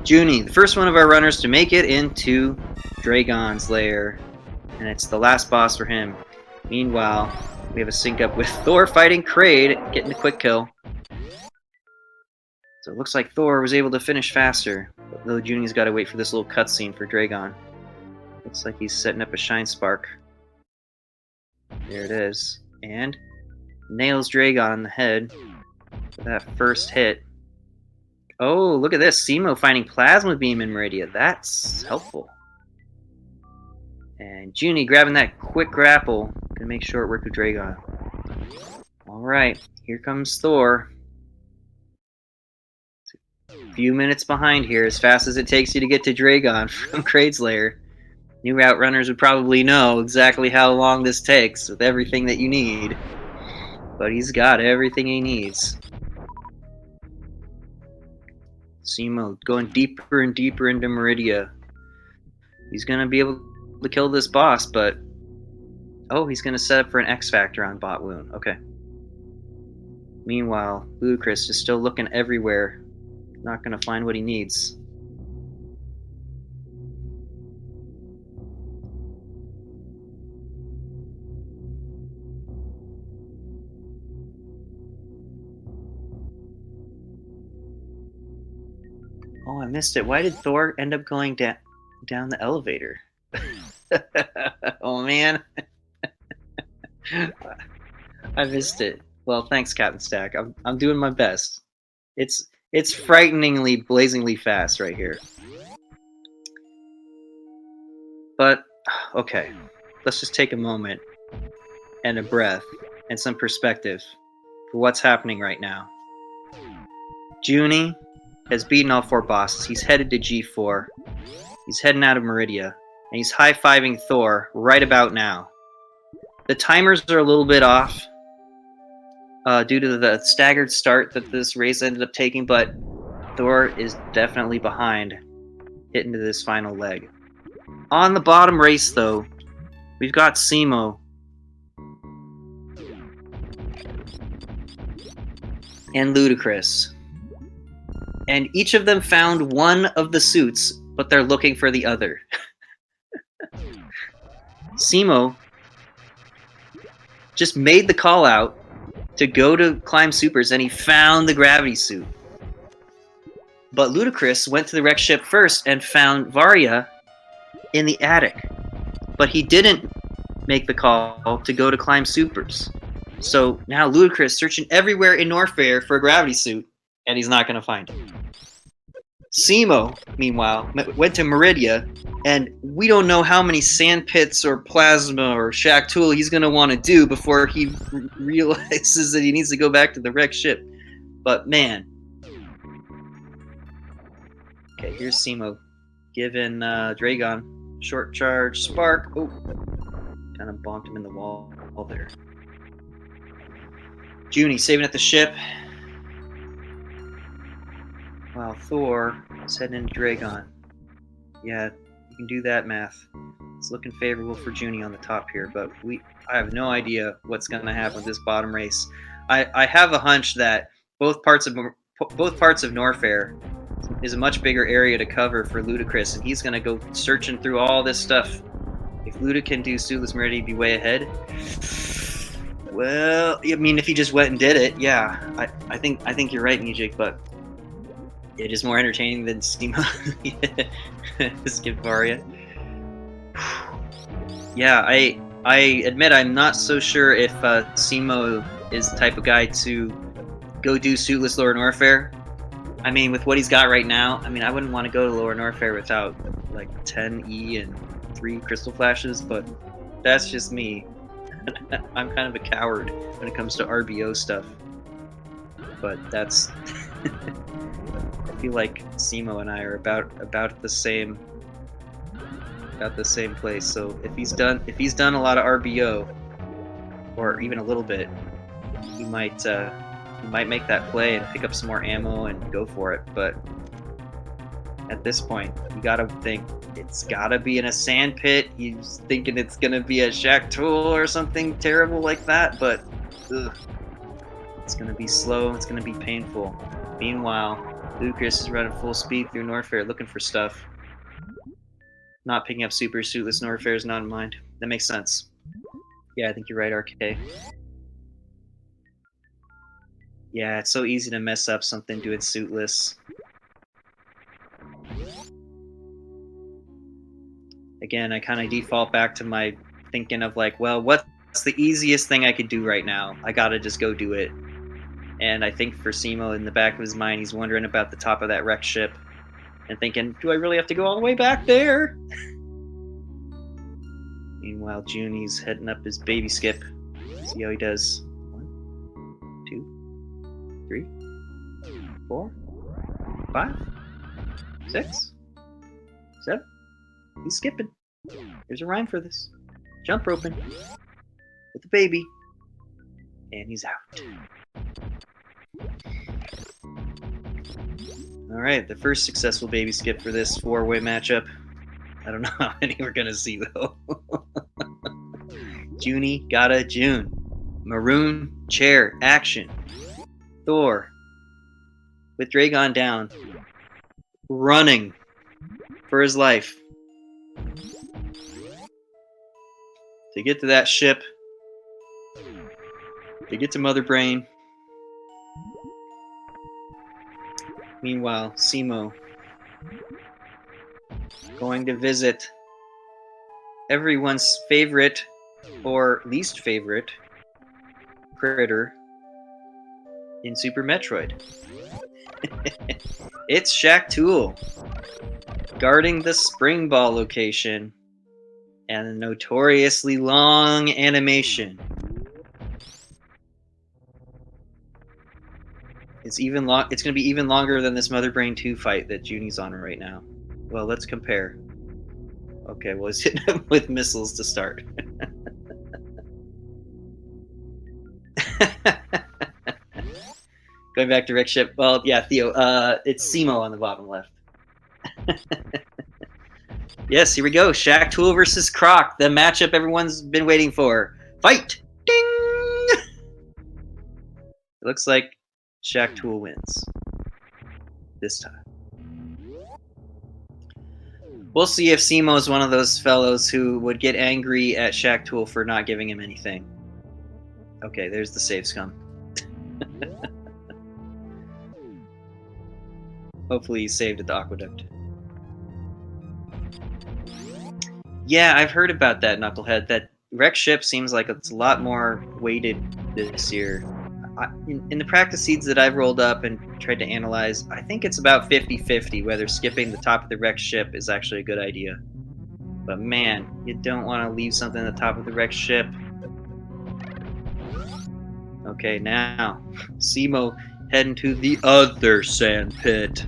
Junie, the first one of our runners to make it into Dragon's lair. And it's the last boss for him. Meanwhile, we have a sync up with Thor fighting Kraid, getting the quick kill. So it looks like Thor was able to finish faster. But though Junie's got to wait for this little cutscene for Dragon. Looks like he's setting up a Shine Spark. There it is. And nails Dragon on the head for that first hit. Oh, look at this. Cemo finding Plasma Beam in Meridia. That's helpful. And Junie grabbing that quick grapple. Gonna make short work of Dragon. Alright, here comes Thor. A few minutes behind here, as fast as it takes you to get to Dragon from Kraid's lair. New route runners would probably know exactly how long this takes with everything that you need. But he's got everything he needs. Cemo going deeper and deeper into Meridia. He's gonna be able to kill this boss, but oh, he's gonna set up for an X Factor on Bot Wound. Okay. Meanwhile, LudaChris is still looking everywhere, not gonna find what he needs. Oh, I missed it. Why did Thor end up going down the elevator? Oh man. I missed it. Well, thanks, Captain Stack. I'm doing my best. It's frighteningly, blazingly fast right here. But okay, let's just take a moment and a breath and some perspective for what's happening right now. Junie has beaten all 4 bosses. He's headed to G4. He's heading out of Meridia. And he's high-fiving Thor right about now. The timers are a little bit off due to the staggered start that this race ended up taking, but Thor is definitely behind hitting to this final leg. On the bottom race, though, we've got Cemo and LudaChris. And each of them found one of the suits, but they're looking for the other. Cemo just made the call out to go to climb supers, and he found the gravity suit. But LudaChris went to the wreck ship first and found Varia in the attic. But he didn't make the call to go to climb supers. So now LudaChris searching everywhere in Norfair for a gravity suit, and he's not going to find it. Cemo, meanwhile, went to Meridia, and we don't know how many sand pits or plasma or Shack Tool he's going to want to do before he realizes that he needs to go back to the wrecked ship. But man. Okay, here's Cemo giving Dragon short charge spark. Oh, kind of bonked him in the wall there. Junie saving at the ship. Wow, Thor is heading into Dragon. Yeah, you can do that math. It's looking favorable for Junie on the top here, but I have no idea what's going to happen with this bottom race. I have a hunch that both parts of Norfair is a much bigger area to cover for LudaChris, and he's going to go searching through all this stuff. If Luda can do Suitless Meridia, he'd be way ahead. Well, I mean, if he just went and did it, yeah, I think you're right, Nijik, but it is more entertaining than Cemo. Skip Varia. Yeah, I admit I'm not so sure if Cemo is the type of guy to go do Suitless Lower Norfair. I mean, with what he's got right now, I mean, I wouldn't want to go to Lower Norfair without like 10 E and 3 Crystal Flashes, but that's just me. I'm kind of a coward when it comes to RBO stuff. But that's... I feel like Cemo and I are about the same place. So if he's done a lot of RBO, or even a little bit, he might make that play and pick up some more ammo and go for it. But at this point, you gotta think it's gotta be in a sand pit. He's thinking it's gonna be a Shack Tool or something terrible like that, but ugh, it's gonna be slow. It's gonna be painful. Meanwhile, LudaChris is running full speed through Norfair looking for stuff. Not picking up super suitless Norfair is not in mind. That makes sense. Yeah, I think you're right, RK. Yeah, it's so easy to mess up something doing suitless. Again, I kind of default back to my thinking of like, well, what's the easiest thing I could do right now? I gotta just go do it. And I think for Cemo, in the back of his mind, he's wondering about the top of that wreck ship and thinking, do I really have to go all the way back there? Meanwhile, Junie's heading up his baby skip. See how he does. 1, 2, 3, 4, 5, 6, 7. He's skipping. There's a rhyme for this. Jump roping with the baby. And he's out. Alright, the first successful baby skip for this 4-way matchup. I don't know how many we're gonna see though. Junie gotta June. Maroon chair action. Thor with Dragon down, running for his life to get to that ship, to get to Mother Brain. Meanwhile, Cemo going to visit everyone's favorite or least favorite critter in Super Metroid. It's Shaq Tool guarding the spring ball location and a notoriously long animation. It's going to be even longer than this Mother Brain 2 fight that Junie's on right now. Well, let's compare. Okay, well, he's hitting him with missiles to start. Going back to Rick Ship. Well, yeah, Theo. It's Cemo on the bottom left. Yes, here we go. Shaq Tool versus Croc. The matchup everyone's been waiting for. Fight! Ding! It looks like Shaq Tool wins. This time. We'll see if Cemo is one of those fellows who would get angry at Shaq Tool for not giving him anything. Okay, there's the save scum. Hopefully he's saved at the aqueduct. Yeah, I've heard about that, Knucklehead. That wreck ship seems like it's a lot more weighted this year. In the practice seeds that I've rolled up and tried to analyze, I think it's about 50-50 whether skipping the top of the wreck ship is actually a good idea. But man, you don't want to leave something at the top of the wreck ship. Okay, now, Cemo heading to the other sand pit.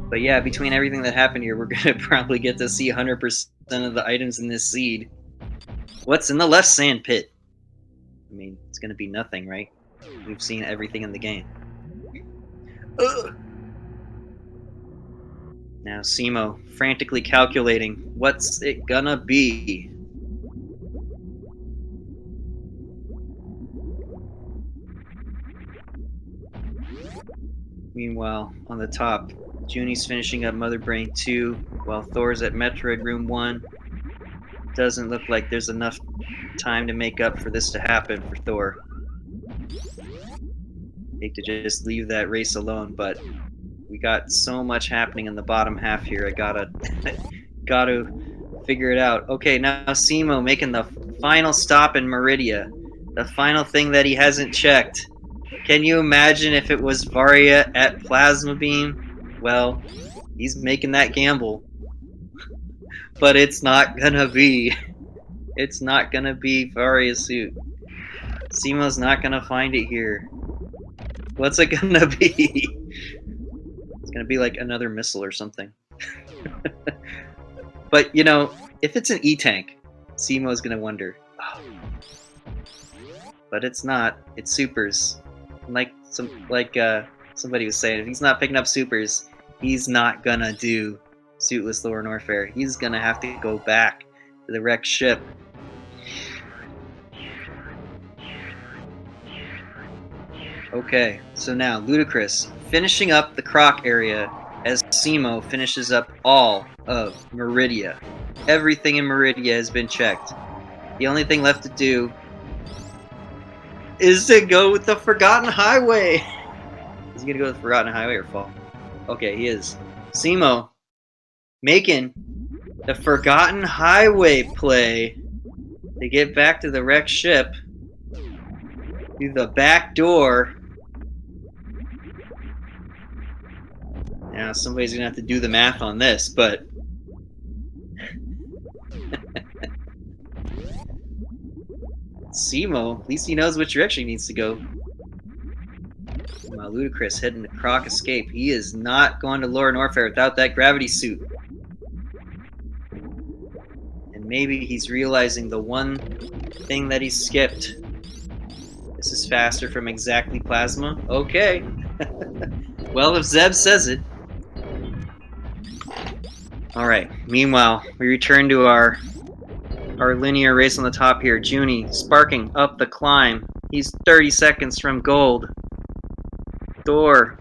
But yeah, between everything that happened here, we're going to probably get to see 100% of the items in this seed. What's in the left sand pit? I mean, it's going to be nothing, right? We've seen everything in the game. Ugh. Now Cemo frantically calculating what's it gonna be. Meanwhile, on the top, Junie's finishing up Mother Brain 2, while Thor's at Metroid Room 1. Doesn't look like there's enough time to make up for this to happen for Thor. Hate to just leave that race alone, but we got so much happening in the bottom half here. I gotta figure it out. Okay, now Cemo making the final stop in Meridia. The final thing that he hasn't checked. Can you imagine if it was Varia at Plasma Beam? Well, he's making that gamble. But it's not gonna be. It's not gonna be Varia's suit. Cemo's not gonna find it here. What's it gonna be? It's gonna be like another missile or something. But you know, if it's an E-tank, Cemo's gonna wonder. Oh. But it's not. It's supers. Like somebody was saying, if he's not picking up supers, he's not gonna do suitless Lower Norfair. He's gonna have to go back to the wrecked ship. Okay, so now LudaChris finishing up the Croc area as Cemo finishes up all of Meridia. Everything in Meridia has been checked. The only thing left to do is to go with the Forgotten Highway. Is he gonna go with the Forgotten Highway or fall? Okay, he is. Cemo making the Forgotten Highway play to get back to the wrecked ship through the back door. Now somebody's gonna have to do the math on this, but Cemo, at least he knows which direction he needs to go. While LudaChris heading to Croc Escape, he is not going to Lower Norfair without that gravity suit. And maybe he's realizing the one thing that he skipped. This is faster from exactly plasma. Okay. Well, if Zeb says it. Alright, meanwhile, we return to our linear race on the top here. Joonie sparking up the climb. He's 30 seconds from gold. Thor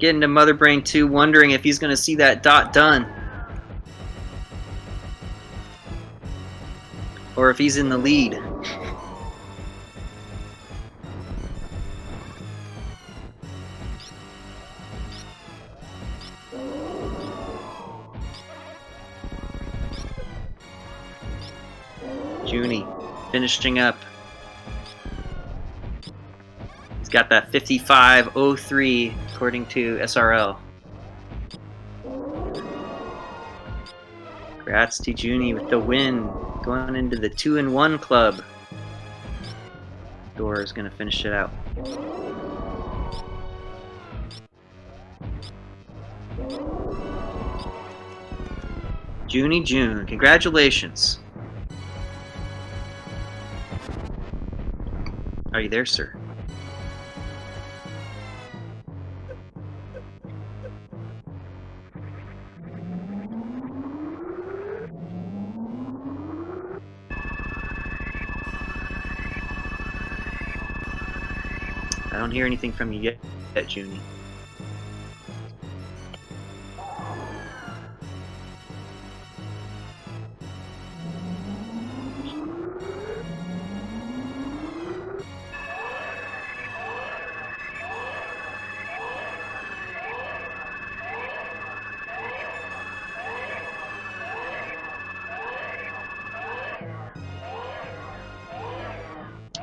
getting to Mother Brain 2, wondering if he's going to see that dot done. Or if he's in the lead. Joonie finishing up. He's got that 55.03 according to SRL. Congrats to Joonie with the win, going into the 2-1 club. Thor is going to finish it out. JoonieJoon, congratulations. Are you there, sir? I don't hear anything from you yet, Joonie.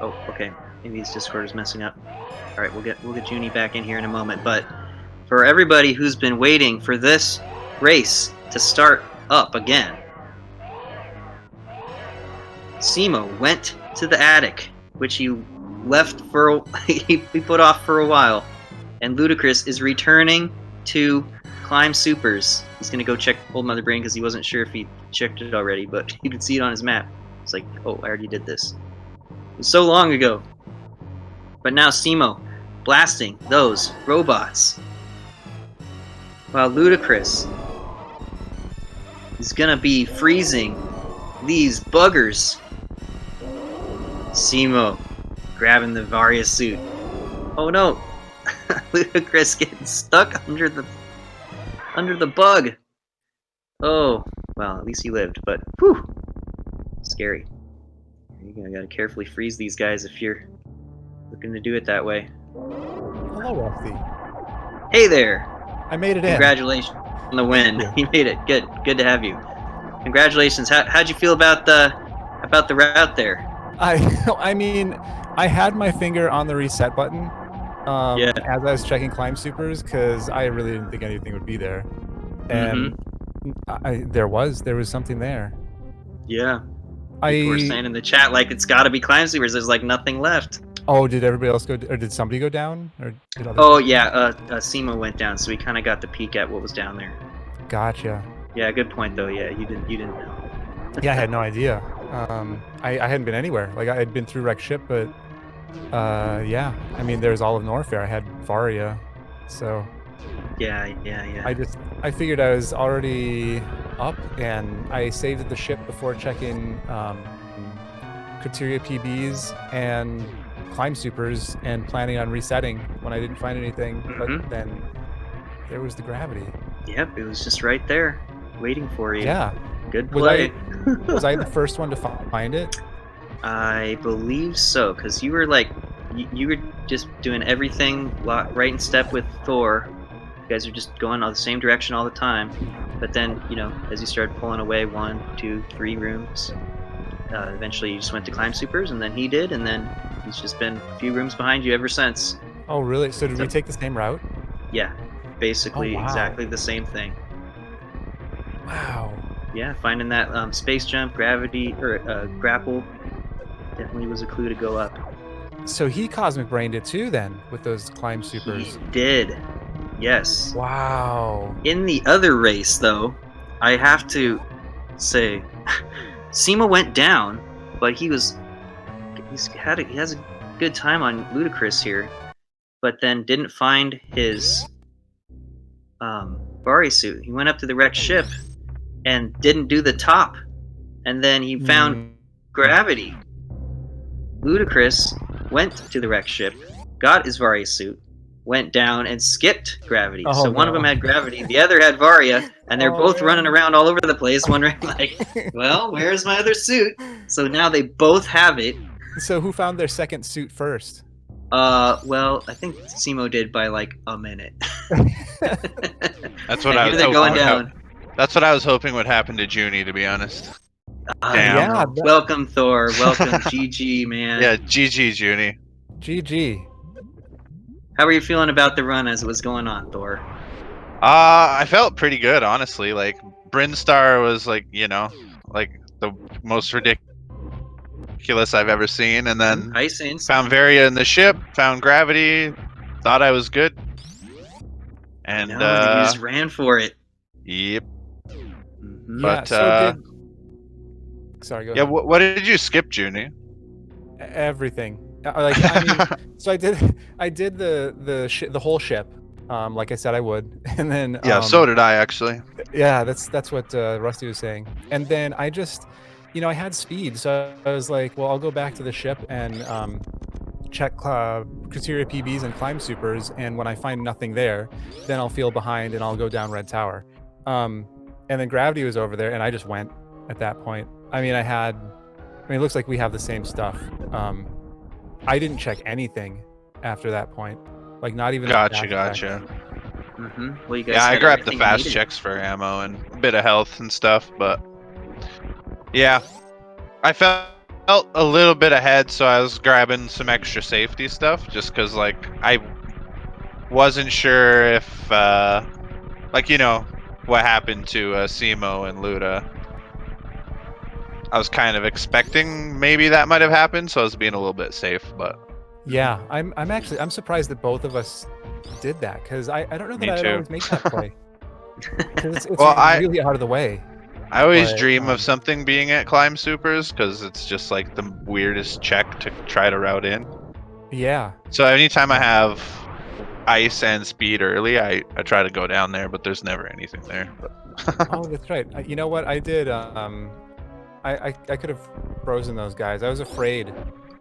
Oh, okay. Maybe his Discord is messing up. All right, we'll get Joonie back in here in a moment. But for everybody who's been waiting for this race to start up again, Cemo went to the attic, which he left for he put off for a while, and LudaChris is returning to climb supers. He's gonna go check Old Mother Brain because he wasn't sure if he checked it already, but you could see it on his map. It's like, oh, I already did this. It was so long ago. But now Cemo blasting those robots, while LudaChris is gonna be freezing these buggers. Cemo grabbing the Varia suit. Oh no! LudaChris getting stuck under the bug. Oh, well, at least he lived, but whew, scary. You gotta carefully freeze these guys if you're looking to do it that way. Hello, Roxy. Hey there! I made it in. Congratulations on the win. You made it. Good to have you. Congratulations. How'd you feel about the route there? I mean, I had my finger on the reset button Yeah. as I was checking climb supers because I really didn't think anything would be there, and there was something there. Yeah. People were saying in the chat like it's got to be climb supers. There's like nothing left. Oh, did everybody else go? Or did somebody go down? Or did oh yeah, Cemo went down, so we kind of got to peek at what was down there. Gotcha. Yeah, good point though. Yeah, you didn't know. Yeah, I had no idea. I hadn't been anywhere. Like I had been through wrecked ship, but yeah. I mean, there's all of Norfair. I had Varia, so. Yeah. I figured I was already up, and I saved at the ship before checking criteria PBs, and climb supers and planning on resetting when I didn't find anything, but Mhm. then there was the gravity. Yep, it was just right there, waiting for you. Yeah. Good Was I play. the first one to find it? I believe so, because you were like, you were just doing everything right in step with Thor. You guys are just going all the same direction all the time. But then, as you started pulling away 1, 2, 3 rooms, eventually you just went to climb supers, and then he did, and then he's just been a few rooms behind you ever since. Oh, really? So did we So, take the same route? yeah, Oh, basically wow. exactly the same thing. Wow. Yeah, finding that space jump, gravity, or grapple definitely was a clue to go up. So he cosmic brained it too then with those climb He supers. did. Yes. Wow. In the other race, though, I have to say, Cemo went down, but he has a good time on LudaChris here, but then didn't find his Bari suit. He went up to the wrecked ship and didn't do the top, and then he found Mm. gravity. LudaChris went to the wrecked ship, got his Varia suit, went down and skipped gravity. Oh, So one of no. them had gravity, the other had Varia, and they're Oh, both man. running around all over the place, wondering like, well, where's my other suit? So now they both have it. So who found their second suit first? Well, I think Cemo did by like a minute. That's what I was they're hoping going would down. That's what I was hoping would happen to Junie, to be honest. Damn. Yeah, Welcome, Thor. Welcome, GG, man. Yeah, GG, Junie. GG. How were you feeling about the run as it was going on, Thor? I felt pretty good, honestly. Like, Brinstar was like, like the most ridiculous I've ever seen, and then Ice in. found Varia in the ship, found gravity, thought I was good. And No, and then you just ran for it. yep. Mhm. Yeah, But so sorry, go yeah, ahead. what did you skip, Junie? Everything. Like, I mean, so I did the whole ship, like I said I would, and then Yeah, so did I actually. yeah, that's what Rusty was saying. And then I just, I had speed, so I was like, well, I'll go back to the ship and check criteria PBs and climb supers, and when I find nothing there, then I'll feel behind and I'll go down Red Tower. And then gravity was over there, and I just went at that point. I mean, it looks like we have the same stuff. I didn't check anything after that point, like not even. Gotcha. Well, you guys. Yeah, I had grabbed the everything you fast needed. checks for ammo and a bit of health and stuff, but yeah, I felt a little bit ahead, so I was grabbing some extra safety stuff just because, like, I wasn't sure if, like, what happened to Cemo and Luda. I was kind of expecting maybe that might have happened, so I was being a little bit safe, but Yeah, I'm surprised that both of us did that, because I don't know Me that I'd too. always make that play. 'Cause it's Well, really out of the way. I always But, dream of something being at climb supers because it's just like the weirdest check to try to route in. Yeah. So anytime I have ice and speed early, I try to go down there, but there's never anything there. But Oh, that's right. You know what? I did. I could have frozen those guys. I was afraid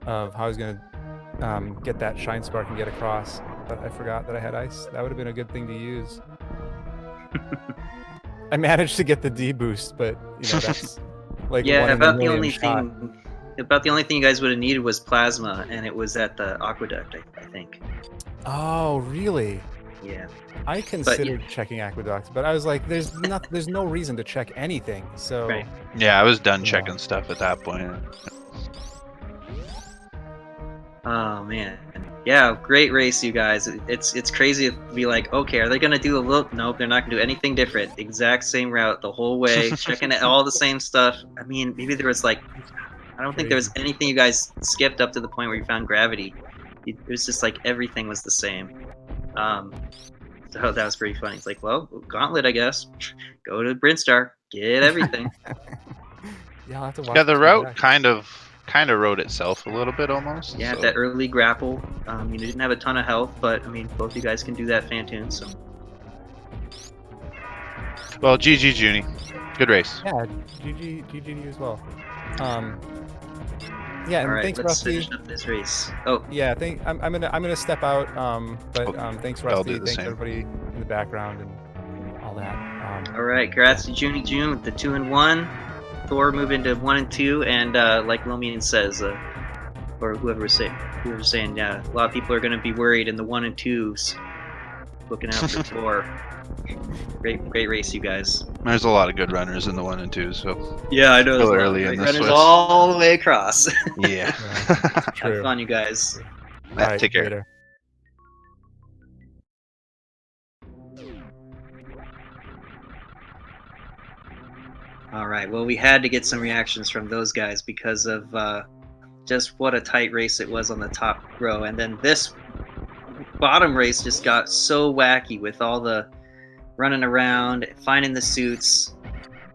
of how I was gonna get that shine spark and get across, but I forgot that I had ice. That would have been a good thing to use. I managed to get the D boost, but that's like Yeah, one in a about the million only shot. thing. About the only thing you guys would have needed was plasma, and it was at the aqueduct, I think. Oh, really? Yeah. I considered checking aqueducts, but I was like, there's no reason to check anything. So Right. yeah, I was done Yeah. checking stuff at that point. Oh man. Yeah, great race, you guys. It's crazy to be like, okay, are they gonna do a little? Nope, they're not gonna do anything different. Exact same route the whole way, checking all the same stuff. I mean, maybe there was like, I don't think there was anything you guys skipped up to the point where you found gravity. It was just like everything was the same. So that was pretty funny. It's like, well, Gauntlet, I guess. Go to Brinstar, get everything. Yeah, I'll have to watch. Yeah, the this one route back. kind of wrote itself a little bit almost. Yeah, so. that early grapple. You didn't have a ton of health, but I mean, both you guys can do that Fantoon. So Well, GG Junie, good race. Yeah, GG to you as well. Yeah, All and right, thanks, let's Rusty. finish up this race. Oh, Yeah, I'm gonna step out. Thanks, I'll do Rusty. the Thanks same. everybody in the background and all that. all right. Congrats to JoonieJoon with the 2 and 1. Thor moving to 1 and 2, and like Lomian says, or whoever was saying, a lot of people are going to be worried in the 1 and 2s. Looking out for Thor. Great race, you guys. There's a lot of good runners in the 1 and 2, so Yeah, I know. Still There's early in the runners Swiss. all the way across. yeah. True. Have fun, you guys. All right, Take care. later. All right. Well, we had to get some reactions from those guys because of just what a tight race it was on the top row, and then this bottom race just got so wacky with all the running around, finding the suits.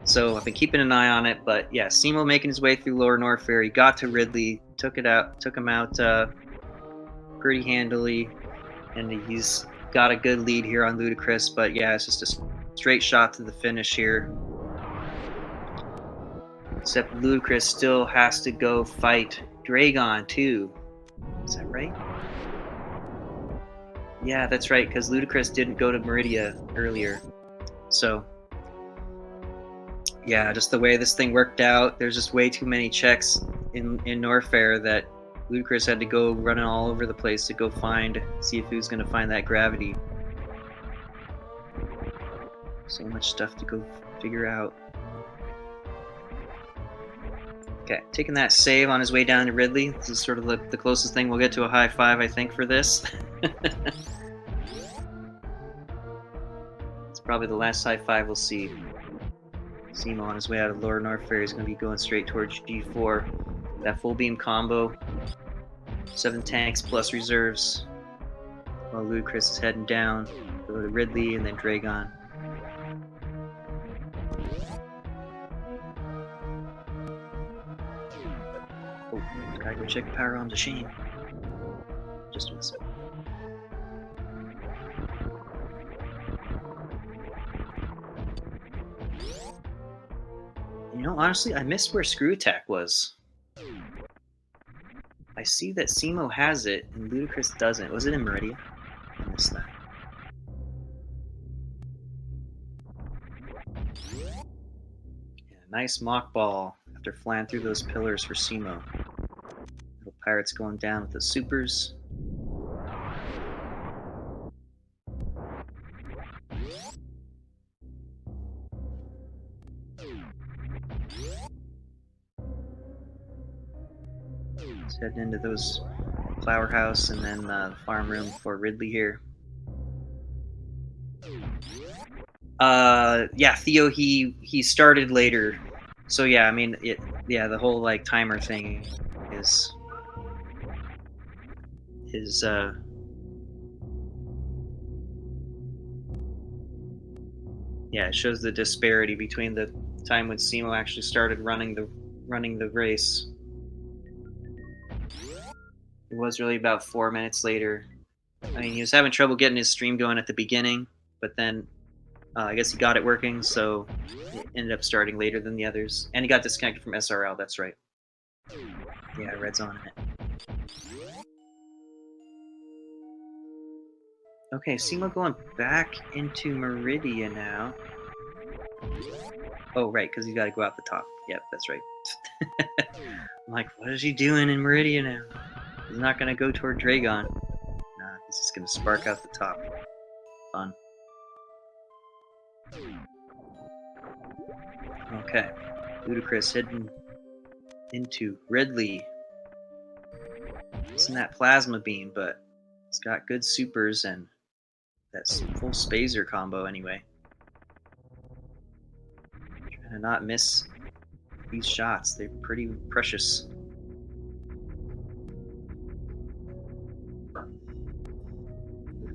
So I've been keeping an eye on it, but yeah, Cemo making his way through Lower Norfair. He got to Ridley, took him out pretty handily, and he's got a good lead here on LudaChris. But yeah, it's just a straight shot to the finish here. Except LudaChris still has to go fight Dragon too. Is that right? Yeah, that's right, because LudaChris didn't go to Meridia earlier. So yeah, just the way this thing worked out, there's just way too many checks in Norfair that LudaChris had to go running all over the place to go see if he was going to find that gravity. So much stuff to go figure out. Okay, taking that save on his way down to Ridley. This is sort of the closest thing we'll get to a high five, I think, for this. It's probably the last high five we'll see. Cemo on his way out of Lower Norfair is going to be going straight towards G4. That full beam combo. 7 tanks plus reserves. While LudaChris is heading down. Go to Ridley and then Dragon. Oh, gotta go check the power arms of Shane. Just a second. You know, honestly, I missed where Screw Attack was. I see that Cemo has it and LudaChris doesn't. Was it in Meridia? I missed that. Yeah, nice mock ball after flying through those pillars for Cemo. Little Pirates going down with the supers. Heading into those flower house and then the farm room for Ridley here. Yeah, Theo he started later, so yeah, I mean the whole like timer thing is yeah, it shows the disparity between the time when Cemo actually started running the race. It was really about 4 minutes later. I mean, he was having trouble getting his stream going at the beginning, but then I guess he got it working, so it ended up starting later than the others. And he got disconnected from SRL, that's right. Yeah, Red's on it. Okay, Cemo going back into Meridia now. Oh, right, because he's got to go out the top. Yep, that's right. I'm like, what is he doing in Meridia now? He's not going to go toward Dragon. Nah, he's just going to spark out the top. Fun. Okay. LudaChris heading into Ridley. Isn't that plasma beam, but it's got good supers and that's full spazer combo anyway. Trying to not miss these shots. They're pretty precious.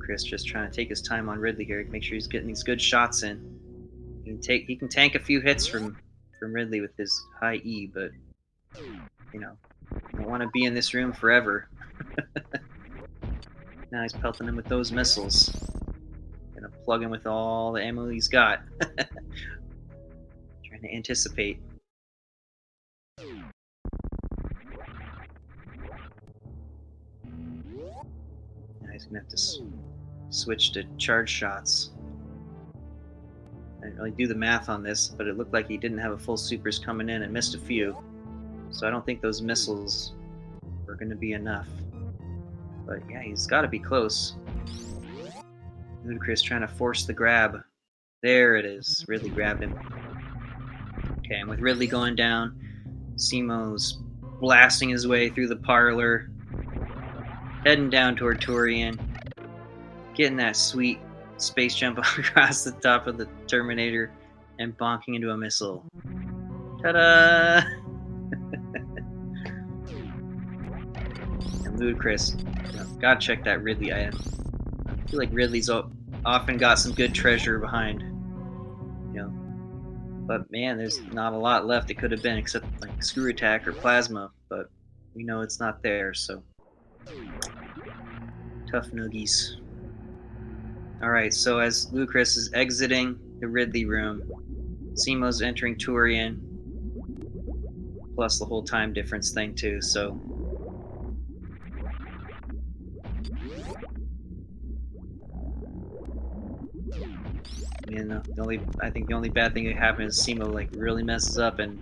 Chris just trying to take his time on Ridley here, make sure he's getting these good shots in. He can tank a few hits from Ridley with his high E, but you know, you don't want to be in this room forever. Now he's pelting him with those missiles. Gonna plug him with all the ammo he's got. Trying to anticipate. he's gonna have to switch to charge shots. I didn't really do the math on this, but it looked like he didn't have a full supers coming in and missed a few. So I don't think those missiles were going to be enough. But yeah, he's got to be close. LudaChris trying to force the grab. There it is. Ridley grabbed him. Okay, and with Ridley going down, Cemo's blasting his way through the parlor, heading down toward Turian, getting that sweet space jump across the top of the Terminator and bonking into a missile. Ta-da! And LudaChris, gotta check that Ridley item. I feel like Ridley's often got some good treasure behind, But man, there's not a lot left. It could have been except like screw attack or plasma, but we know it's not there. So tough noogies. All right, so as LudaChris is exiting the Ridley room, Cemo's entering Turian, plus the whole time difference thing too. So I think the only bad thing that happened is Cemo like really messes up and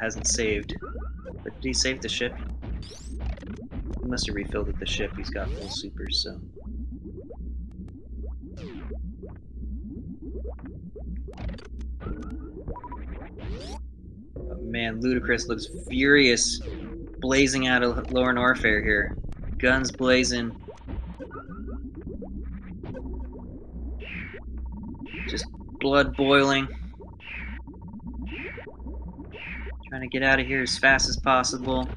hasn't saved. But did he save the ship? He must have refilled at the ship. He's got full supers, so. Oh, man, LudaChris looks furious, blazing out of Lower Norfair here. Guns blazing. Just blood boiling. Trying to get out of here as fast as possible.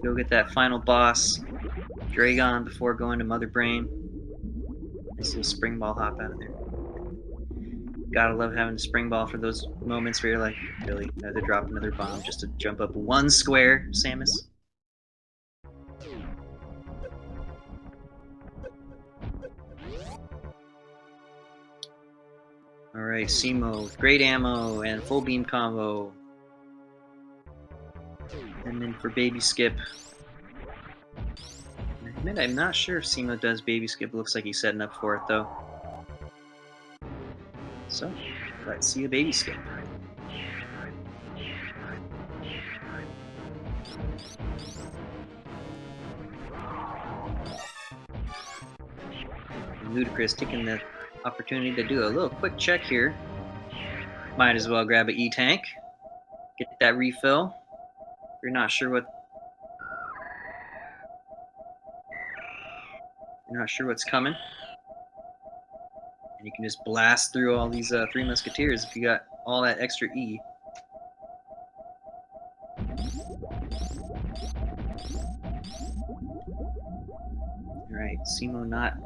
Go get that final boss, Dragon, before going to Mother Brain. Nice little spring ball hop out of there. Gotta love having a spring ball for those moments where you're like, really, another drop, another bomb, just to jump up one square, Samus. Alright, Cemo with great ammo and full beam combo. And then for baby skip. I admit I'm not sure if Cemo does baby skip. Looks like he's setting up for it though. So, let's see a baby skip. And LudaChris taking the opportunity to do a little quick check here. Might as well grab an E-tank. Get that refill. If you're not sure what's coming. And you can just blast through all these Three Musketeers if you got all that extra E. Alright, Cemo not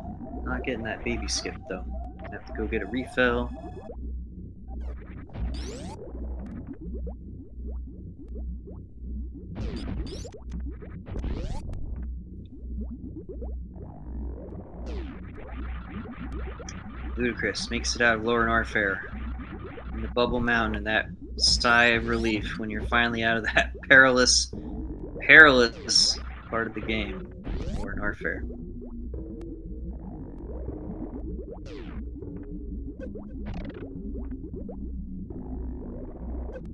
getting that baby skip though. Gonna have to go get a refill. LudaChris makes it out of Lower Norfair in the Bubble Mountain, and that sigh of relief when you're finally out of that perilous part of the game, Lower Norfair.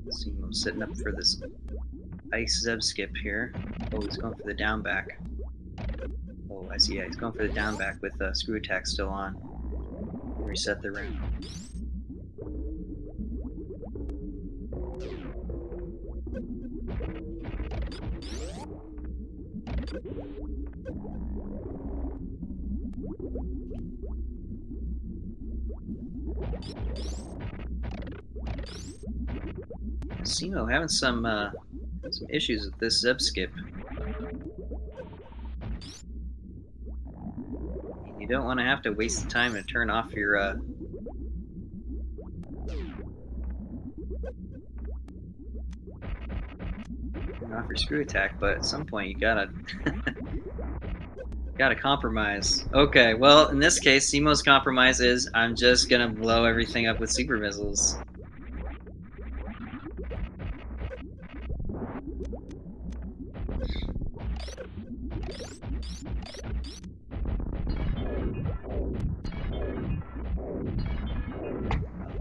Cemo setting up for this ice Zeb skip here. Oh, he's going for the down back. Oh, I see. Yeah, he's going for the down back with screw attack still on. Reset the room. Cemo having some issues with this Zeb skip. You don't want to have to waste the time to turn off your screw attack, but at some point you gotta gotta compromise. Okay, well in this case, Cemo's compromise is I'm just gonna blow everything up with super missiles.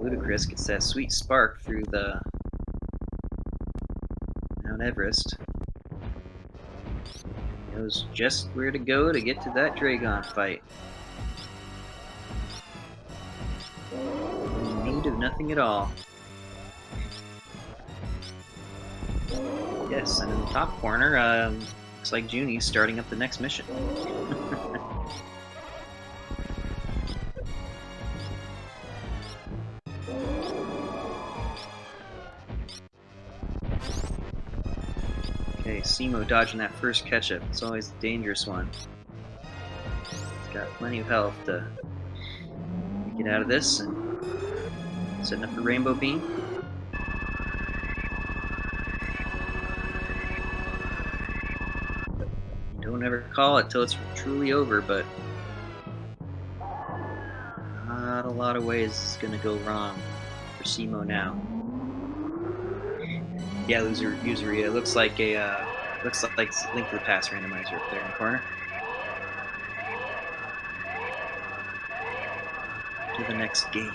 LudaChris gets that sweet spark through the Mount Everest. Knows just where to go to get to that Dragon fight. In need of nothing at all. Yes, and in the top corner, looks like Junie's starting up the next mission. Okay, Cemo dodging that first catch-up. It's always the dangerous one. He's got plenty of health to get out of this, and setting up the Rainbow Beam. You don't ever call it till it's truly over, but not a lot of ways it's gonna go wrong for Cemo now. Yeah, Useria. It looks like a Link to the Past randomizer up there in the corner. To the next game.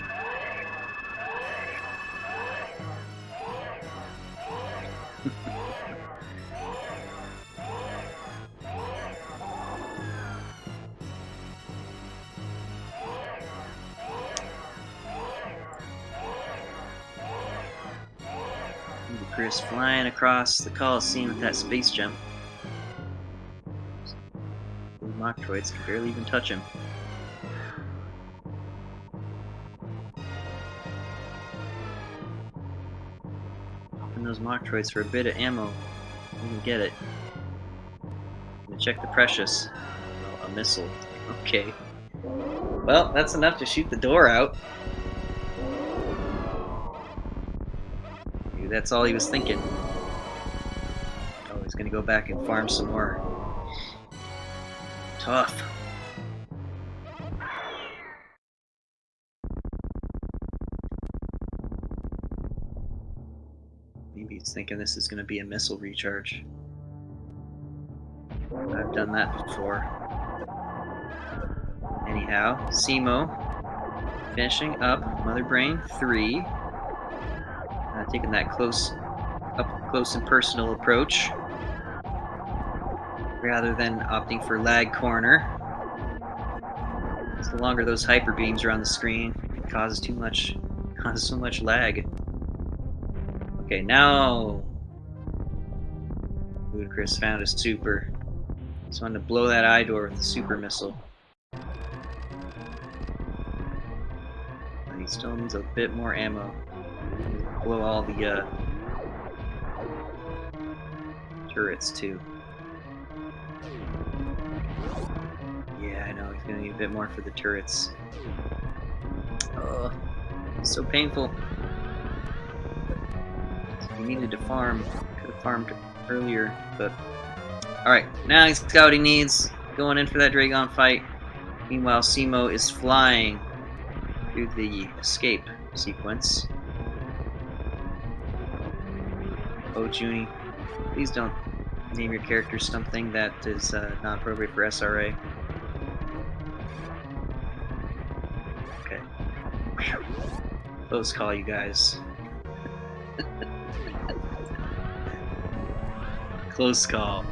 LudaChris flying across the Coliseum with that space jump. The Metroids can barely even touch him. Popping those Metroids for a bit of ammo. You can get it. Gonna check the precious. Oh, a missile. Okay. Well, that's enough to shoot the door out. Maybe that's all he was thinking. Oh, he's gonna go back and farm some more. Tough. Maybe he's thinking this is gonna be a missile recharge. I've done that before. Anyhow, Cemo finishing up Mother Brain 3. Taking that up close and personal approach rather than opting for lag corner. The longer those hyper beams are on the screen, it causes so much lag. Okay, now LudaChris found a super. Just wanted to blow that eye door with the super missile. But he still needs a bit more ammo. Blow all the turrets too. Yeah, I know, he's gonna need a bit more for the turrets. Oh, it's so painful. He needed to farm. Could have farmed earlier, but alright, now he's got what he needs. Going in for that Dragon fight. Meanwhile, Cemo is flying through the escape sequence. Oh, Junie, please don't name your character something that is not appropriate for SRA. Okay. Whew. Close call, you guys. Close call.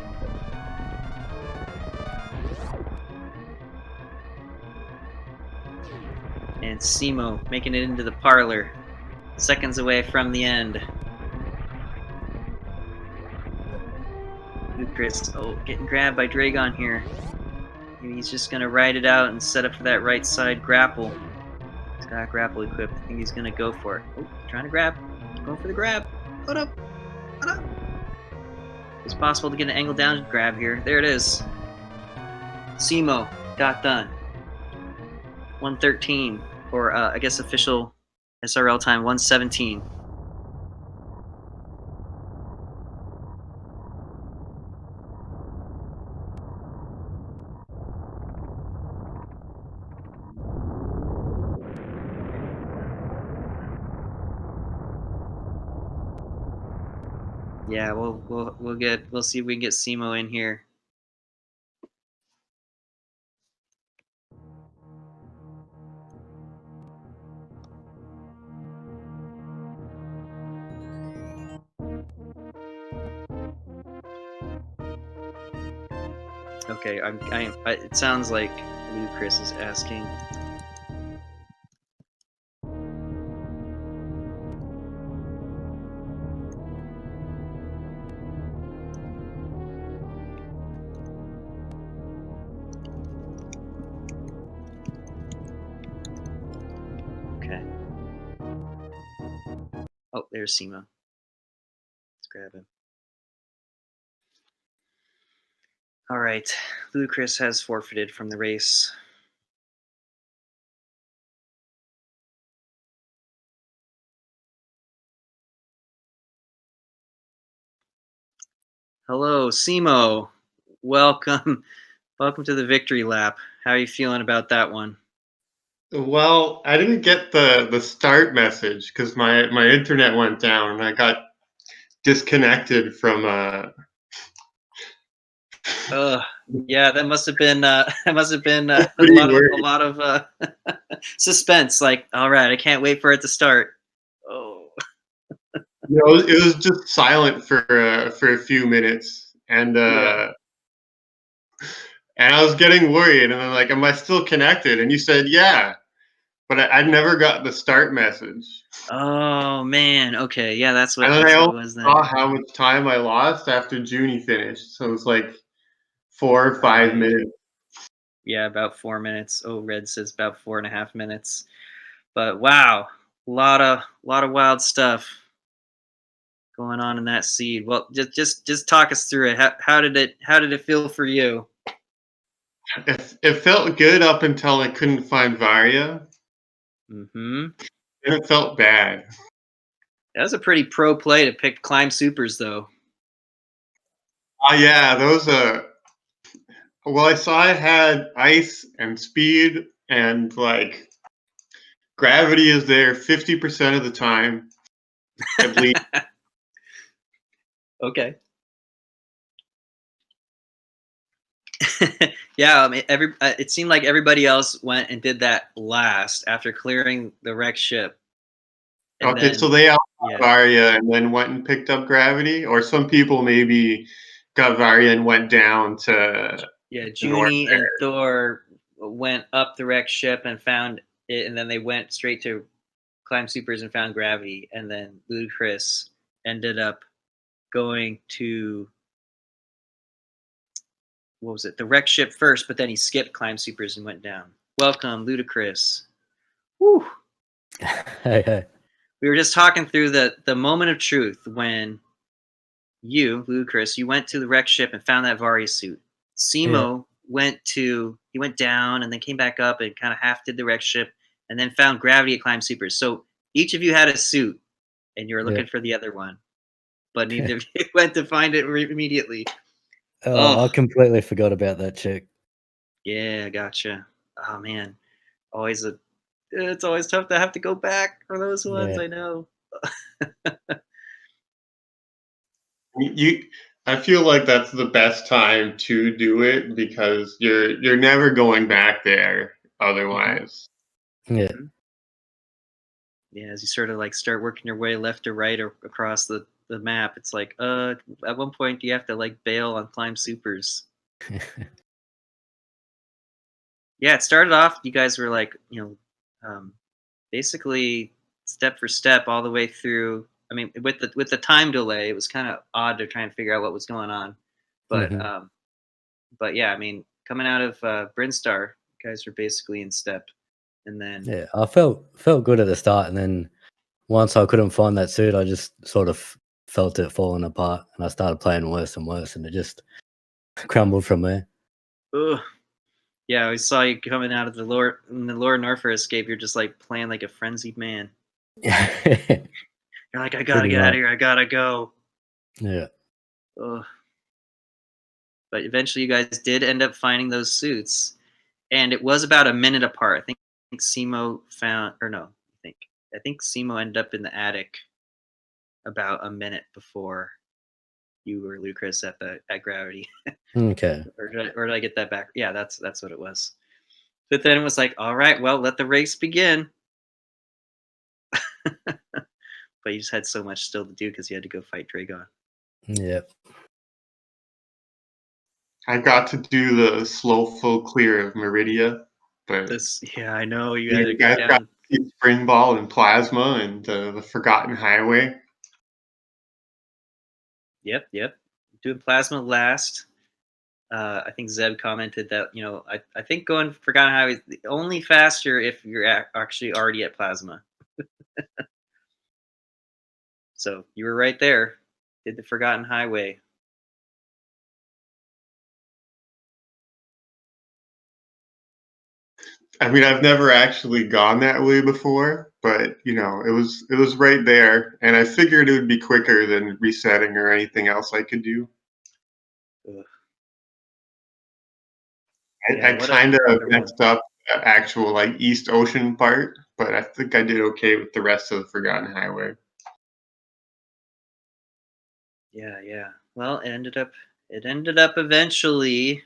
And Cemo making it into the parlor. Seconds away from the end. LudaChris, oh, getting grabbed by Dragon here. Maybe he's just gonna ride it out and set up for that right side grapple. He's got grapple equipped. I think he's gonna go for it. Oh, trying to grab. Going for the grab. Hold up. Hold up. It's possible to get an angle down grab here. There it is. Cemo got done. 113, or I guess official SRL time 117. Yeah, we'll see if we can get Cemo in here. Okay, it sounds like LudaChris is asking. Okay. Oh, there's Cemo. Let's grab him. All right, LudaChris has forfeited from the race. Hello, Cemo. Welcome, welcome to the victory lap. How are you feeling about that one? Well, I didn't get the start message because my internet went down and I got disconnected from Yeah, that must have been a pretty worried. lot of suspense. Like, all right, I can't wait for it to start. Oh, You know, it was just silent for a few minutes, yeah. and I was getting worried, and I'm like, "Am I still connected?" And you said, "Yeah," but I never got the start message. Oh man. Okay. Yeah, And then I that's what it also was saw then. how much time I lost after Junie finished, so it was like 4 or 5 Right. minutes. Yeah, about 4 minutes. Oh, Red says about 4.5 minutes. But wow, lot of wild stuff going on in that seed. Well, just talk us through it. How did it feel for you? It felt good up until I couldn't find Varia, Mm-hmm. and it felt bad. That was a pretty pro play to pick climb supers, though. Yeah, those, well, I saw I had ice and speed, and, like, gravity is there 50% of the time, at least. Okay. Yeah, I mean, it seemed like everybody else went and did that last after clearing the wreck ship, and Okay, so then they outshot yeah, Varia and then went and picked up gravity, or some people maybe got Varia and went down to yeah, the north Junie there. and Thor went up the wreck ship and found it, and then they went straight to climb supers and found gravity, and then LudaChris ended up going to what was it, the wreck ship first, but then he skipped climb supers and went down. Welcome, LudaChris. Woo! Hey. We were just talking through the moment of truth when LudaChris, you went to the wreck ship and found that Varia suit. Cemo he went down and then came back up and kind of half did the wreck ship and then found gravity at climb supers. So each of you had a suit and you were looking for the other one, but neither of you went to find it immediately. Oh, Oh, I completely forgot about that chick. yeah, gotcha. Oh man, always a it's always tough to have to go back for those ones. Yeah. I know. You I feel like that's the best time to do it because you're never going back there Mhm, otherwise. Yeah. mhm. Yeah, as you sort of like start working your way left or right or across the map, it's like, at one point you have to like bail on climb supers. Yeah, it started off. You guys were like, basically step for step all the way through. I mean, with the time delay, it was kind of odd to try and figure out what was going on. But Mhm. but yeah, I mean, coming out of Brinstar, you guys were basically in step, and then Yeah, I felt good at the start, and then once I couldn't find that suit, I just sort of felt it falling apart, and I started playing worse and worse, and it just crumbled from there. ugh, yeah, I saw you coming out of the Lord Norfer escape. You're just like playing like a frenzied man. You're like, I gotta Pretty get out of much. here. I gotta go. Yeah. Ugh. But eventually, you guys did end up finding those suits, and it was about a minute apart. I think Simo found, or no, I think Simo ended up in the attic about a minute before you or Lucas at Gravity. Okay. Or did I get that back? Yeah, that's what it was. But then it was like, all right, well, let the race begin. But you just had so much still to do because you had to go fight Dragon. Yeah. I got to do the slow full clear of Meridia, but Yeah, I know you you had to go guys got down. to see Spring Ball and Plasma and the Forgotten Highway. Yep. Doing plasma last. I think Zeb commented that I think going Forgotten Highway is only faster if you're actually already at plasma. So you were right there. Did the Forgotten Highway. I mean, I've never actually gone that way before, but it was right there, and I figured it would be quicker than resetting or anything else I could do. Ugh. I Yeah, what a kind of run. messed up the actual like East Ocean part, but I think I did okay with the rest of the Forgotten Highway. Yeah. Well, it ended up eventually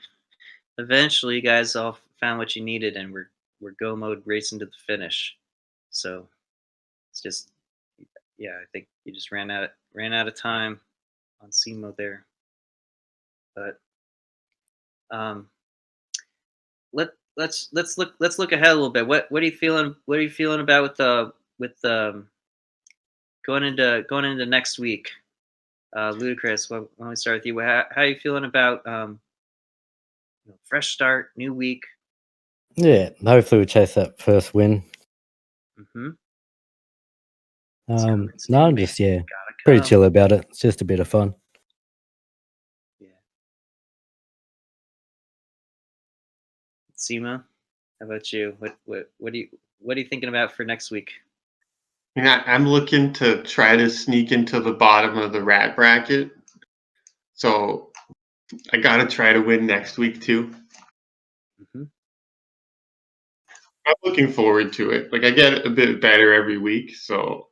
you guys all found what you needed, and we're go mode racing to the finish. So it's just, yeah, I think you just ran out of time on Cemo there. But let's look ahead a little bit. What are you feeling about with going into next week? LudaChris, why don't we start with you? How are you feeling about fresh start, new week? Yeah, hopefully we chase that first win. Mm-hmm. No, I'm just pretty chill about it. It's just a bit of fun. Yeah. Seema, how about you? What are you thinking about for next week? I'm looking to try to sneak into the bottom of the rat bracket, so I gotta try to win next week too. Mm-hmm. I'm looking forward to it. Like I get a bit better every week, so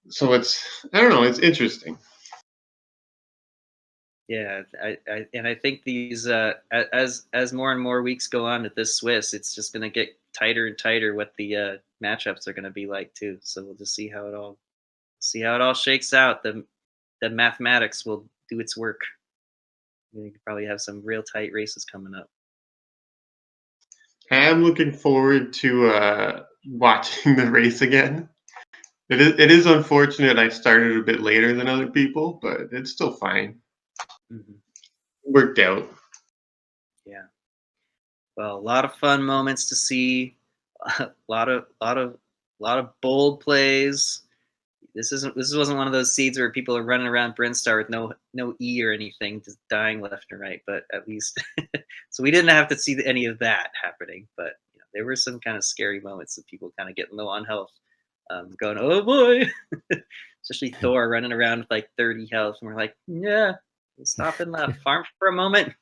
it's I don't know, it's interesting. Yeah, I think these as more and more weeks go on at this Swiss, it's just going to get tighter and tighter what the matchups are going to be like too. So we'll just see how it all shakes out. The mathematics will do its work. We could probably have some real tight races coming up. I am looking forward to watching the race again. It is unfortunate I started a bit later than other people, but it's still fine. Mm-hmm. It worked out. Yeah. Well, a lot of fun moments to see. A lot of bold plays. This wasn't one of those seeds where people are running around Brinstar with no E or anything, just dying left and right. But at least, so we didn't have to see any of that happening. But there were some kind of scary moments of people kind of getting low on health, going, "Oh boy!" Especially Thor running around with like 30 health, and we're like, "Yeah, stop in the farm for a moment."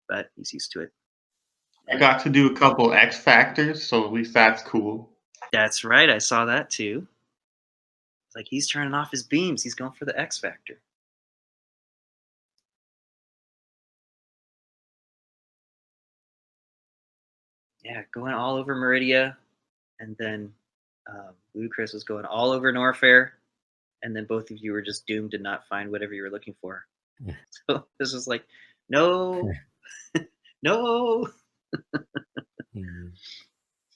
But he's used to it. I got to do a couple X Factors, so at least that's cool. That's right. I saw that too. It's like he's turning off his beams. He's going for the X Factor. Yeah, going all over Meridia, and then LudaChris was going all over Norfair, and then both of you were just doomed to not find whatever you were looking for. So this was like, no, no.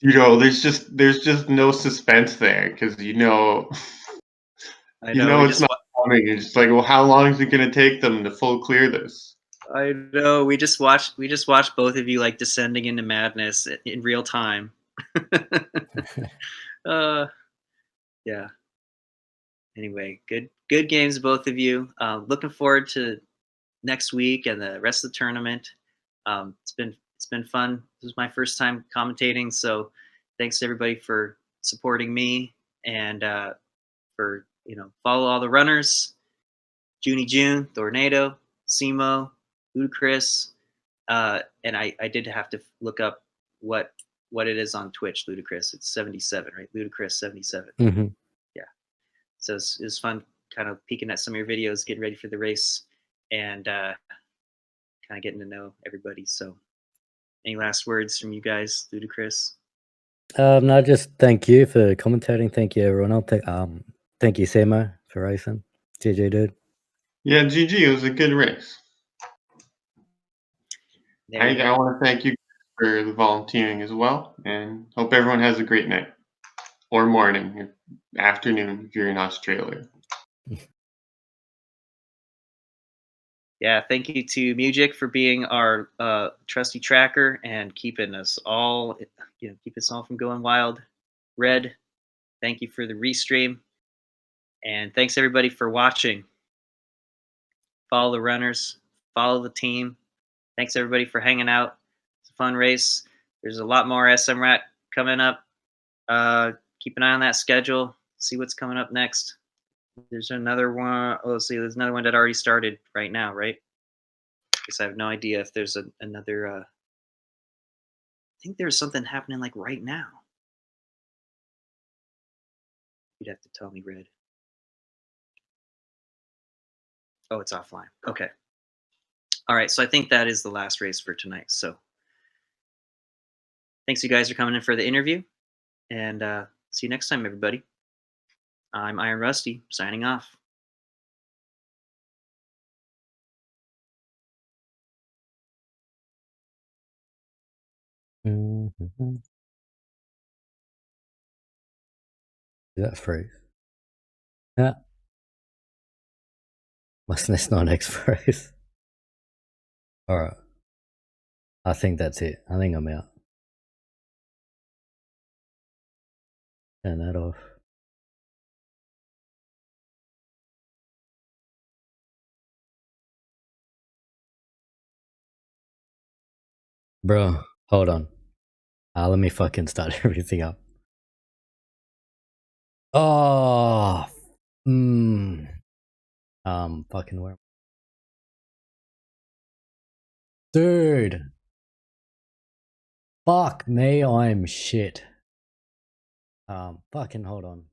There's just no suspense there because I know. it's not coming. It's just like, well, how long is it going to take them to full clear this? I know. We just watched both of you like descending into madness in real time. Yeah. Anyway, good games, both of you. Looking forward to next week and the rest of the tournament. It's been fun. This is my first time commentating, so thanks to everybody for supporting me and for follow all the runners: JoonieJoon, Thorneto, Cemo, LudaChris, and I did have to look up what it is on Twitch. LudaChris, it's 77, right? LudaChris 77. Mm-hmm. Yeah. So it was fun, kind of peeking at some of your videos, getting ready for the race, and kind of getting to know everybody. So, any last words from you guys, LudaChris? No, just thank you for commentating. Thank you, everyone else. Thank you, Cemo, for racing. GG, dude. Yeah, GG. It was a good race. There you go. I want to thank you for the volunteering as well, and hope everyone has a great night or morning, afternoon if you're in Australia. Yeah, thank you to Music for being our trusty tracker and keeping us all, keep us all from going wild. Red, thank you for the restream, and thanks everybody for watching. Follow the runners, follow the team. Thanks everybody for hanging out. It's a fun race. There's a lot more SMRAT coming up. Keep an eye on that schedule. See what's coming up next. There's another one. Oh, let's see. There's another one that already started right now, right? Because I have no idea if there's another. I think there's something happening like right now. You'd have to tell me, Red. Oh, it's offline. Okay. All right. So I think that is the last race for tonight. So thanks you guys for coming in for the interview, and see you next time, everybody. I'm Iron Rusty, signing off. Mm-hmm. Is that free? Yeah. Wasn't this not X-Pros? Alright. I think that's it. I think I'm out. Turn that off. Bro, hold on. Let me fucking start everything up. Oh, fucking where? Dude. Fuck me, I'm shit. Fucking hold on.